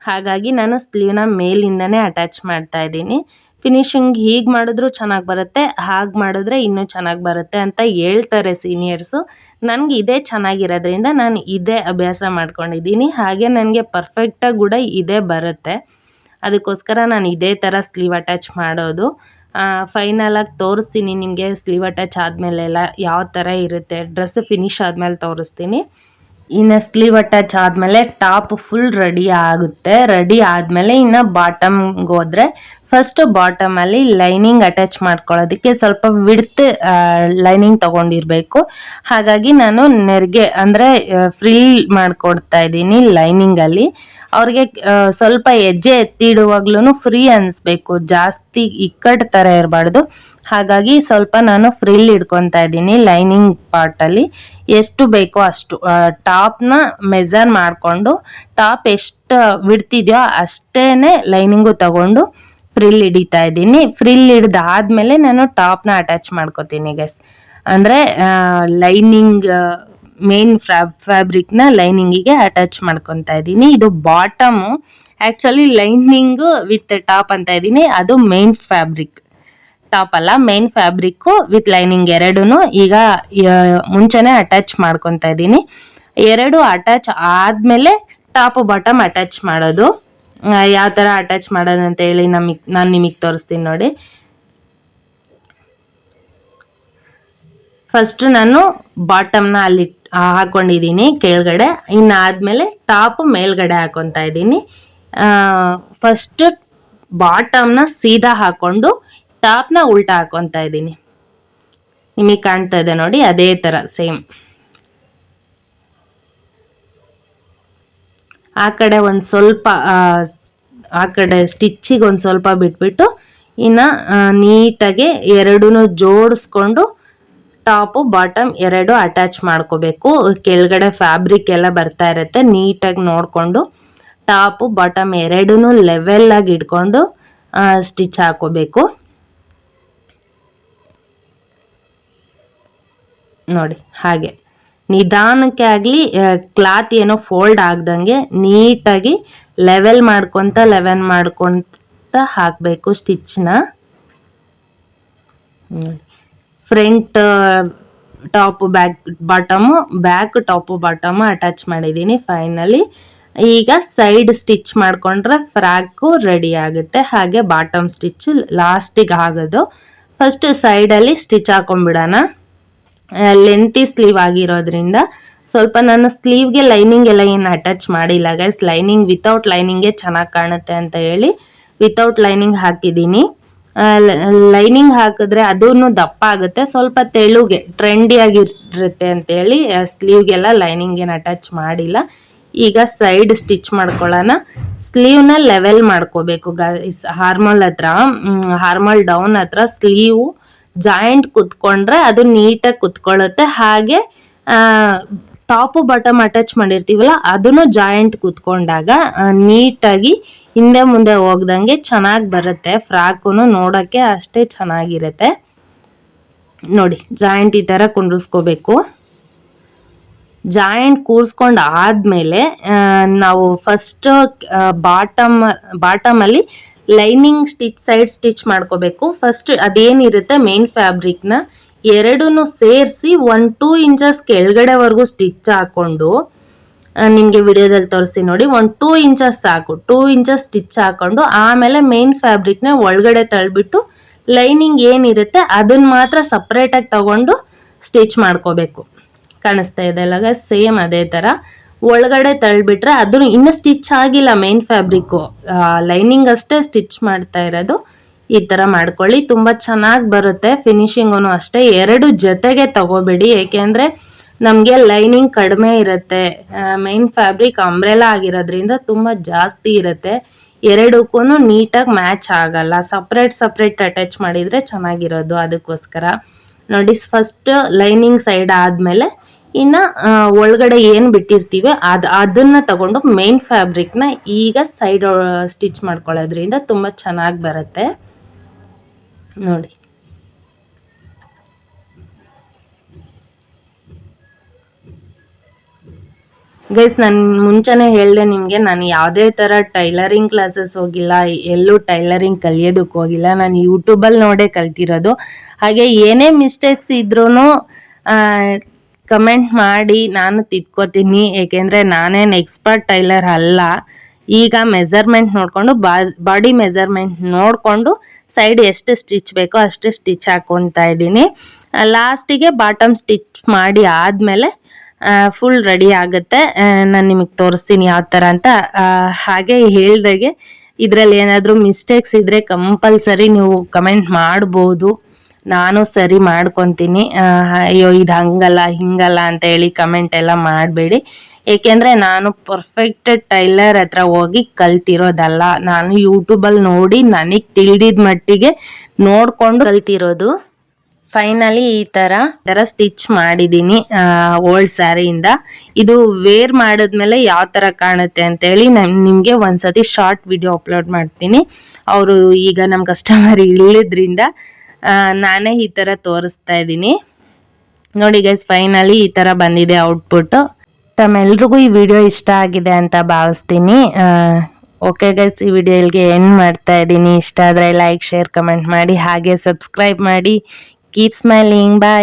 [SPEAKER 1] ಹಾಗಾಗಿ ನಾನು ಸ್ಲೀವ್ನ ಮೇಲಿಂದನೇ ಅಟ್ಯಾಚ್ ಮಾಡ್ತಾಯಿದ್ದೀನಿ. ಫಿನಿಶಿಂಗ್ ಹೀಗೆ ಮಾಡಿದ್ರೂ ಚೆನ್ನಾಗಿ ಬರುತ್ತೆ, ಹಾಗೆ ಮಾಡಿದ್ರೆ ಇನ್ನೂ ಚೆನ್ನಾಗಿ ಬರುತ್ತೆ ಅಂತ ಹೇಳ್ತಾರೆ ಸೀನಿಯರ್ಸು. ನನಗೆ ಇದೇ ಚೆನ್ನಾಗಿರೋದ್ರಿಂದ ನಾನು ಇದೇ ಅಭ್ಯಾಸ ಮಾಡ್ಕೊಂಡಿದ್ದೀನಿ. ಹಾಗೆ ನನಗೆ ಪರ್ಫೆಕ್ಟಾಗಿ ಕೂಡ ಇದೇ ಬರುತ್ತೆ. ಅದಕ್ಕೋಸ್ಕರ ನಾನು ಇದೇ ಥರ ಸ್ಲೀವ್ ಅಟ್ಯಾಚ್ ಮಾಡೋದು. ಫೈನಲಾಗಿ ತೋರಿಸ್ತೀನಿ ನಿಮಗೆ ಸ್ಲೀವ್ ಅಟ್ಯಾಚ್ ಆದಮೇಲೆಲ್ಲ ಯಾವ ಥರ ಇರುತ್ತೆ. ಡ್ರೆಸ್ ಫಿನಿಶ್ ಆದಮೇಲೆ ತೋರಿಸ್ತೀನಿ. ಇನ್ನು ಸ್ಲೀವ್ ಅಟ್ಯಾಚ್ ಆದಮೇಲೆ ಟಾಪ್ ಫುಲ್ ರೆಡಿ ಆಗುತ್ತೆ. ರೆಡಿ ಆದಮೇಲೆ ಇನ್ನು ಬಾಟಮ್ಗೆ ಹೋದರೆ ಫಸ್ಟು ಬಾಟಮಲ್ಲಿ ಲೈನಿಂಗ್ ಅಟ್ಯಾಚ್ ಮಾಡ್ಕೊಳ್ಳೋದಕ್ಕೆ ಸ್ವಲ್ಪ ವಿಡ್ತ್ ಲೈನಿಂಗ್ ತೊಗೊಂಡಿರಬೇಕು. ಹಾಗಾಗಿ ನಾನು ನೆರಿಗೆ ಅಂದರೆ ಫ್ರಿಲ್ ಮಾಡಿಕೊಡ್ತಾ ಇದ್ದೀನಿ ಲೈನಿಂಗಲ್ಲಿ. ಅವ್ರಿಗೆ ಸ್ವಲ್ಪ ಹೆಜ್ಜೆ ಎತ್ತಿಡುವಾಗ್ಲೂ ಫ್ರೀ ಅನಿಸ್ಬೇಕು, ಜಾಸ್ತಿ ಇಕ್ಕಟ್ಟು ಥರ ಇರಬಾರ್ದು. ಹಾಗಾಗಿ ಸ್ವಲ್ಪ ನಾನು ಫ್ರಿಲ್ ಇಡ್ಕೊತಾ ಇದ್ದೀನಿ ಲೈನಿಂಗ್ ಪಾರ್ಟಲ್ಲಿ. ಎಷ್ಟು ಬೇಕೋ ಅಷ್ಟು ಟಾಪ್ನ ಮೆಜರ್ ಮಾಡಿಕೊಂಡು ಟಾಪ್ ಎಷ್ಟು ಬಿಡ್ತಿದೆಯೋ ಅಷ್ಟೇ ಲೈನಿಂಗು ತಗೊಂಡು ಫ್ರಿಲ್ ಹಿಡಿತಾ ಇದ್ದೀನಿ. ಫ್ರಿಲ್ ಹಿಡ್ದಾದ್ಮೇಲೆ ನಾನು ಟಾಪ್ನ ಅಟ್ಯಾಚ್ ಮಾಡ್ಕೋತೀನಿ ಗೈಸ್. ಅಂದರೆ ಲೈನಿಂಗ್ ಮೇನ್ ಫ್ಯಾಬ್ರಿಕ್ನ ಲೈನಿಂಗಿಗೆ ಅಟ್ಯಾಚ್ ಮಾಡ್ಕೊತಾ ಇದ್ದೀನಿ. ಇದು bottom, actually lining with top ಅಂತ ಇದ್ದೀನಿ, ಅದು ಮೇನ್ ಫ್ಯಾಬ್ರಿಕ್, ಟಾಪ್ ಅಲ್ಲ ಮೇನ್ ಫ್ಯಾಬ್ರಿಕ್ಕು ವಿತ್ ಲೈನಿಂಗ್ ಎರಡೂ ಈಗ ಮುಂಚೆನೇ ಅಟ್ಯಾಚ್ ಮಾಡ್ಕೊತಾ ಇದ್ದೀನಿ. ಎರಡು ಅಟ್ಯಾಚ್ ಆದಮೇಲೆ ಟಾಪ್ ಬಾಟಮ್ ಅಟ್ಯಾಚ್ ಮಾಡೋದು. ಯಾವ ಥರ ಅಟ್ಯಾಚ್ ಮಾಡೋದು ಅಂತ ಹೇಳಿ ನಾನು ನಿಮಗೆ ತೋರಿಸ್ತೀನಿ ನೋಡಿ. ಫಸ್ಟ್ ನಾನು ಬಾಟಮ್ನ ಅಲ್ಲಿ ಹಾಕೊಂಡಿದ್ದೀನಿ ಕೆಳಗಡೆ. ಇನ್ನಾದ್ಮೇಲೆ ಟಾಪ್ ಮೇಲ್ಗಡೆ ಹಾಕೊತಾ ಇದ್ದೀನಿ. ಫಸ್ಟ್ ಬಾಟಮ್ನ ಸೀದಾ ಹಾಕೊಂಡು ಟಾಪ್ನ ಉಲ್ಟಾ ಹಾಕೊತಾ ಇದ್ದೀನಿ. ನಿಮಗೆ ಕಾಣ್ತಾ ಇದೆ ನೋಡಿ, ಅದೇ ತರ ಸೇಮ್. ಆ ಕಡೆ ಒಂದು ಸ್ವಲ್ಪ ಆ ಕಡೆ ಸ್ಟಿಚ್ಚಿಗೆ ಒಂದು ಸ್ವಲ್ಪ ಬಿಟ್ಬಿಟ್ಟು ಇನ್ನು ನೀಟಾಗಿ ಎರಡೂ ಜೋಡಿಸ್ಕೊಂಡು ಟಾಪು ಬಾಟಮ್ ಎರಡು ಅಟ್ಯಾಚ್ ಮಾಡ್ಕೋಬೇಕು. ಕೆಳಗಡೆ ಫ್ಯಾಬ್ರಿಕ್ ಎಲ್ಲ ಬರ್ತಾ ಇರುತ್ತೆ, ನೀಟಾಗಿ ನೋಡಿಕೊಂಡು ಟಾಪು ಬಾಟಮ್ ಎರಡೂ ಲೆವೆಲ್ ಆಗಿ ಇಟ್ಕೊಂಡು ಸ್ಟಿಚ್ ಹಾಕೋಬೇಕು. ನೋಡಿ ಹಾಗೆ ನಿಧಾನಕ್ಕೆ ಆಗಲಿ, ಕ್ಲಾತ್ ಏನೋ ಫೋಲ್ಡ್ ಆಗ್ದಂಗೆ ನೀಟಾಗಿ ಲೆವೆಲ್ ಮಾಡ್ಕೊತ ಹಾಕಬೇಕು ಸ್ಟಿಚ್ನ. Front top back top bottom attach ಮಾಡಿದ್ದೀನಿ ಫೈನಲಿ. ಈಗ ಸೈಡ್ ಸ್ಟಿಚ್ ಮಾಡಿಕೊಂಡ್ರೆ ಫ್ರಾಕು ರೆಡಿ ಆಗುತ್ತೆ. ಹಾಗೆ ಬಾಟಮ್ ಸ್ಟಿಚ್ ಲಾಸ್ಟಿಗೆ ಆಗೋದು. ಫಸ್ಟ್ ಸೈಡಲ್ಲಿ ಸ್ಟಿಚ್ ಹಾಕೊಂಡ್ಬಿಡೋಣ. ಲೆಂತಿ ಸ್ಲೀವ್ ಆಗಿರೋದ್ರಿಂದ ಸ್ವಲ್ಪ ನಾನು ಸ್ಲೀವ್ಗೆ ಲೈನಿಂಗ್ ಎಲ್ಲ ಏನು ಅಟ್ಯಾಚ್ ಮಾಡಿಲ್ಲ ಗೈಸ್. ಲೈನಿಂಗ್ ವಿತೌಟ್ ಲೈನಿಂಗೇ ಚೆನ್ನಾಗಿ ಕಾಣುತ್ತೆ ಅಂತ ಹೇಳಿ ವಿತೌಟ್ ಲೈನಿಂಗ್ ಹಾಕಿದ್ದೀನಿ. ಲೈನಿಂಗ್ ಹಾಕಿದ್ರೆ ಅದೂ ದಪ್ಪ ಆಗುತ್ತೆ, ಸ್ವಲ್ಪ ತೆಳುಗೆ ಟ್ರೆಂಡಿ ಆಗಿರುತ್ತೆ ಅಂತೇಳಿ ಸ್ಲೀವ್ಗೆಲ್ಲ ಲೈನಿಂಗ್ ಏನು ಅಟ್ಯಾಚ್ ಮಾಡಿಲ್ಲ. ಈಗ ಸೈಡ್ ಸ್ಟಿಚ್ ಮಾಡ್ಕೊಳ್ಳೋಣ. ಸ್ಲೀವ್ನ ಲೆವೆಲ್ ಮಾಡ್ಕೋಬೇಕು ಗೈಸ್. ಹಾರ್ಮಲ್ ಡೌನ್ ಹತ್ರ ಸ್ಲೀವ್ ಜಾಯಿಂಟ್ ಕುತ್ಕೊಂಡ್ರೆ ಅದು ನೀಟಾಗಿ ಕುತ್ಕೊಳ್ಳುತ್ತೆ. ಹಾಗೆ ಟಾಪು ಬಾಟಮ್ ಅಟ್ಯಾಚ್ ಮಾಡಿರ್ತೀವಲ್ಲ ಅದನ್ನು ಜಾಯಿಂಟ್ ಕುತ್ಕೊಂಡಾಗ ನೀಟಾಗಿ ಹಿಂದೆ ಮುಂದೆ ಹೋಗ್ದಂಗೆ ಚೆನ್ನಾಗಿ ಬರುತ್ತೆ. ಫ್ರಾಕು ನೋಡೋಕ್ಕೆ ಅಷ್ಟೇ ಚೆನ್ನಾಗಿರುತ್ತೆ. ನೋಡಿ ಜಾಯಿಂಟ್ ಈ ಥರ ಕುಂಡ್ರಿಸ್ಕೋಬೇಕು. ಜಾಯಿಂಟ್ ಕೂರಿಸ್ಕೊಂಡು ಆದಮೇಲೆ ನಾವು ಫಸ್ಟ್ ಬಾಟಮಲ್ಲಿ ಲೈನಿಂಗ್ ಸ್ಟಿಚ್ ಸೈಡ್ ಸ್ಟಿಚ್ ಮಾಡ್ಕೋಬೇಕು. ಫಸ್ಟ್ ಅದೇನಿರುತ್ತೆ ಮೇನ್ ಫ್ಯಾಬ್ರಿಕ್ನ ಎರಡೂ ಸೇರಿಸಿ 1-2 ಇಂಚಸ್ ಕೆಳಗಡೆವರೆಗೂ ಸ್ಟಿಚ್ ಹಾಕ್ಕೊಂಡು, ನಿಮಗೆ ವಿಡಿಯೋದಲ್ಲಿ ತೋರಿಸ್ತೀನಿ ನೋಡಿ, 1-2 ಇಂಚಸ್ ಸಾಕು. 2 ಇಂಚಸ್ ಸ್ಟಿಚ್ ಹಾಕ್ಕೊಂಡು ಆಮೇಲೆ ಮೇನ್ ಫ್ಯಾಬ್ರಿಕ್ನ ಒಳಗಡೆ ತಳ್ಳಿಬಿಟ್ಟು ಲೈನಿಂಗ್ ಏನಿರುತ್ತೆ ಅದನ್ನ ಮಾತ್ರ ಸಪ್ರೇಟಾಗಿ ತಗೊಂಡು ಸ್ಟಿಚ್ ಮಾಡ್ಕೋಬೇಕು. ಕಾಣಿಸ್ತಾ ಇದೆಲ್ಲ ಸೇಮ್ ಅದೇ ಥರ ಒಳಗಡೆ ತಳ್ಳಿಬಿಟ್ರೆ ಅದು ಇನ್ನೂ ಸ್ಟಿಚ್ ಆಗಿಲ್ಲ. ಮೇನ್ ಫ್ಯಾಬ್ರಿಕ್ಕು ಲೈನಿಂಗ್ ಅಷ್ಟೇ ಸ್ಟಿಚ್ ಮಾಡ್ತಾ ಇರೋದು. ಈ ಥರ ಮಾಡ್ಕೊಳ್ಳಿ, ತುಂಬ ಚೆನ್ನಾಗಿ ಬರುತ್ತೆ. ಫಿನಿಶಿಂಗೂ ಅಷ್ಟೇ. ಎರಡು ಜೊತೆಗೆ ತಗೋಬೇಡಿ, ಏಕೆಂದರೆ ನಮಗೆ ಲೈನಿಂಗ್ ಕಡಿಮೆ ಇರುತ್ತೆ. ಮೇನ್ ಫ್ಯಾಬ್ರಿಕ್ ಅಂಬ್ರೆಲಾ ಆಗಿರೋದ್ರಿಂದ ತುಂಬ ಜಾಸ್ತಿ ಇರುತ್ತೆ. ಎರಡಕ್ಕೂ ನೀಟಾಗಿ ಮ್ಯಾಚ್ ಆಗಲ್ಲ. ಸಪ್ರೇಟ್ ಅಟ್ಯಾಚ್ ಮಾಡಿದರೆ ಚೆನ್ನಾಗಿರೋದು. ಅದಕ್ಕೋಸ್ಕರ ನೋಡಿ, ಫಸ್ಟ್ ಲೈನಿಂಗ್ ಸೈಡ್ ಆದಮೇಲೆ ಇನ್ನು ಒಳಗಡೆ ಏನು ಬಿಟ್ಟಿರ್ತೀವಿ ಅದನ್ನ ತಗೊಂಡು ಮೇನ್ ಫ್ಯಾಬ್ರಿಕ್ನ ಈಗ ಸೈಡ್ ಸ್ಟಿಚ್ ಮಾಡ್ಕೊಳ್ಳೋದ್ರಿಂದ ತುಂಬ ಚೆನ್ನಾಗಿ ಬರುತ್ತೆ. ನೋಡಿ ಗೈಸ್, ನಾನು ಮುಂಚೆನೇ ಹೇಳಿದೆ ನಿಮಗೆ, ನಾನು ಯಾವುದೇ ಥರ ಟೈಲರಿಂಗ್ ಕ್ಲಾಸಸ್ ಹೋಗಿಲ್ಲ, ಎಲ್ಲೂ ಟೈಲರಿಂಗ್ ಕಲಿಯೋದಕ್ಕೆ ಹೋಗಿಲ್ಲ. ನಾನು ಯೂಟ್ಯೂಬಲ್ಲಿ ನೋಡೇ ಕಲ್ತಿರೋದು. ಹಾಗೆ ಏನೇ ಮಿಸ್ಟೇಕ್ಸ್ ಇದ್ರೂ ಕಮೆಂಟ್ ಮಾಡಿ, ನಾನು ತಿದ್ಕೋತೀನಿ. ಏಕೆಂದರೆ ನಾನೇನು ಎಕ್ಸ್ಪರ್ಟ್ ಟೈಲರ್ ಅಲ್ಲ. ಈಗ ಮೆಜರ್ಮೆಂಟ್ ನೋಡಿಕೊಂಡು ಬಾಡಿ ಮೆಜರ್ಮೆಂಟ್ ನೋಡಿಕೊಂಡು ಸೈಡ್ ಎಷ್ಟು ಸ್ಟಿಚ್ ಬೇಕೋ ಅಷ್ಟು ಸ್ಟಿಚ್ ಹಾಕ್ಕೊಳ್ತಾ ಇದ್ದೀನಿ. ಲಾಸ್ಟಿಗೆ ಬಾಟಮ್ ಸ್ಟಿಚ್ ಮಾಡಿ ಆದಮೇಲೆ ಫುಲ್ ರೆಡಿ ಆಗುತ್ತೆ. ನಾನು ನಿಮಗೆ ತೋರಿಸ್ತೀನಿ ಯಾವ ಥರ ಅಂತ. ಹಾಗೆ ಹೇಳ್ದಾಗೆ ಇದರಲ್ಲಿ ಏನಾದರೂ ಮಿಸ್ಟೇಕ್ಸ್ ಇದ್ದರೆ ಕಂಪಲ್ಸರಿ ನೀವು ಕಮೆಂಟ್ ಮಾಡ್ಬೋದು, ನಾನು ಸರಿ ಮಾಡ್ಕೊತೀನಿ. ಅಯ್ಯೋ ಇದು ಹಂಗಲ್ಲ ಹಿಂಗಲ್ಲ ಅಂತ ಹೇಳಿ ಕಮೆಂಟ್ ಎಲ್ಲ ಮಾಡಬೇಡಿ. ಏಕೆಂದರೆ ನಾನು ಪರ್ಫೆಕ್ಟ್ ಟೈಲರ್ ಹತ್ರ ಹೋಗಿ ಕಲ್ತಿರೋದಲ್ಲ. ನಾನು ಯೂಟ್ಯೂಬಲ್ಲಿ ನೋಡಿ ನನಗೆ ತಿಳಿದಿದ್ದ ಮಟ್ಟಿಗೆ ನೋಡಿಕೊಂಡು ಕಲ್ತಿರೋದು. ಫೈನಲಿ ಈ ಥರ ಸ್ಟಿಚ್ ಮಾಡಿದ್ದೀನಿ ಓಲ್ಡ್ ಸ್ಯಾರಿಯಿಂದ. ಇದು ವೇರ್ ಮಾಡಿದ್ಮೇಲೆ ಯಾವ ಥರ ಕಾಣುತ್ತೆ ಅಂತೇಳಿ ನಾನು ನಿಮಗೆ ಒಂದ್ಸತಿ ಶಾರ್ಟ್ ವಿಡಿಯೋ ಅಪ್ಲೋಡ್ ಮಾಡ್ತೀನಿ. ಅವರು ಈಗ ನಮ್ಮ ಕಸ್ಟಮರ್ ಇಳಿದ್ರಿಂದ ನಾನೇ ಈ ಥರ ತೋರಿಸ್ತಾ ಇದ್ದೀನಿ. ನೋಡಿ ಗೈಸ್, ಫೈನಲಿ ಈ ಥರ ಬಂದಿದೆ ಔಟ್ಪುಟ್ಟು. ತಮ್ಮೆಲ್ರಿಗೂ ಈ ವಿಡಿಯೋ ಇಷ್ಟ ಆಗಿದೆ ಅಂತ ಭಾವಿಸ್ತೀನಿ. ಓಕೆ ಗೈಸ್, ಈ ವಿಡಿಯೋ ಇಲ್ಲಿಗೆ ಎಂಡ್ ಮಾಡ್ತಾ ಇದ್ದೀನಿ. ಇಷ್ಟ ಆದರೆ ಲೈಕ್, ಶೇರ್, ಕಮೆಂಟ್ ಮಾಡಿ, ಹಾಗೆ ಸಬ್ಸ್ಕ್ರೈಬ್ ಮಾಡಿ. Keep smiling. ಬಾಯ್.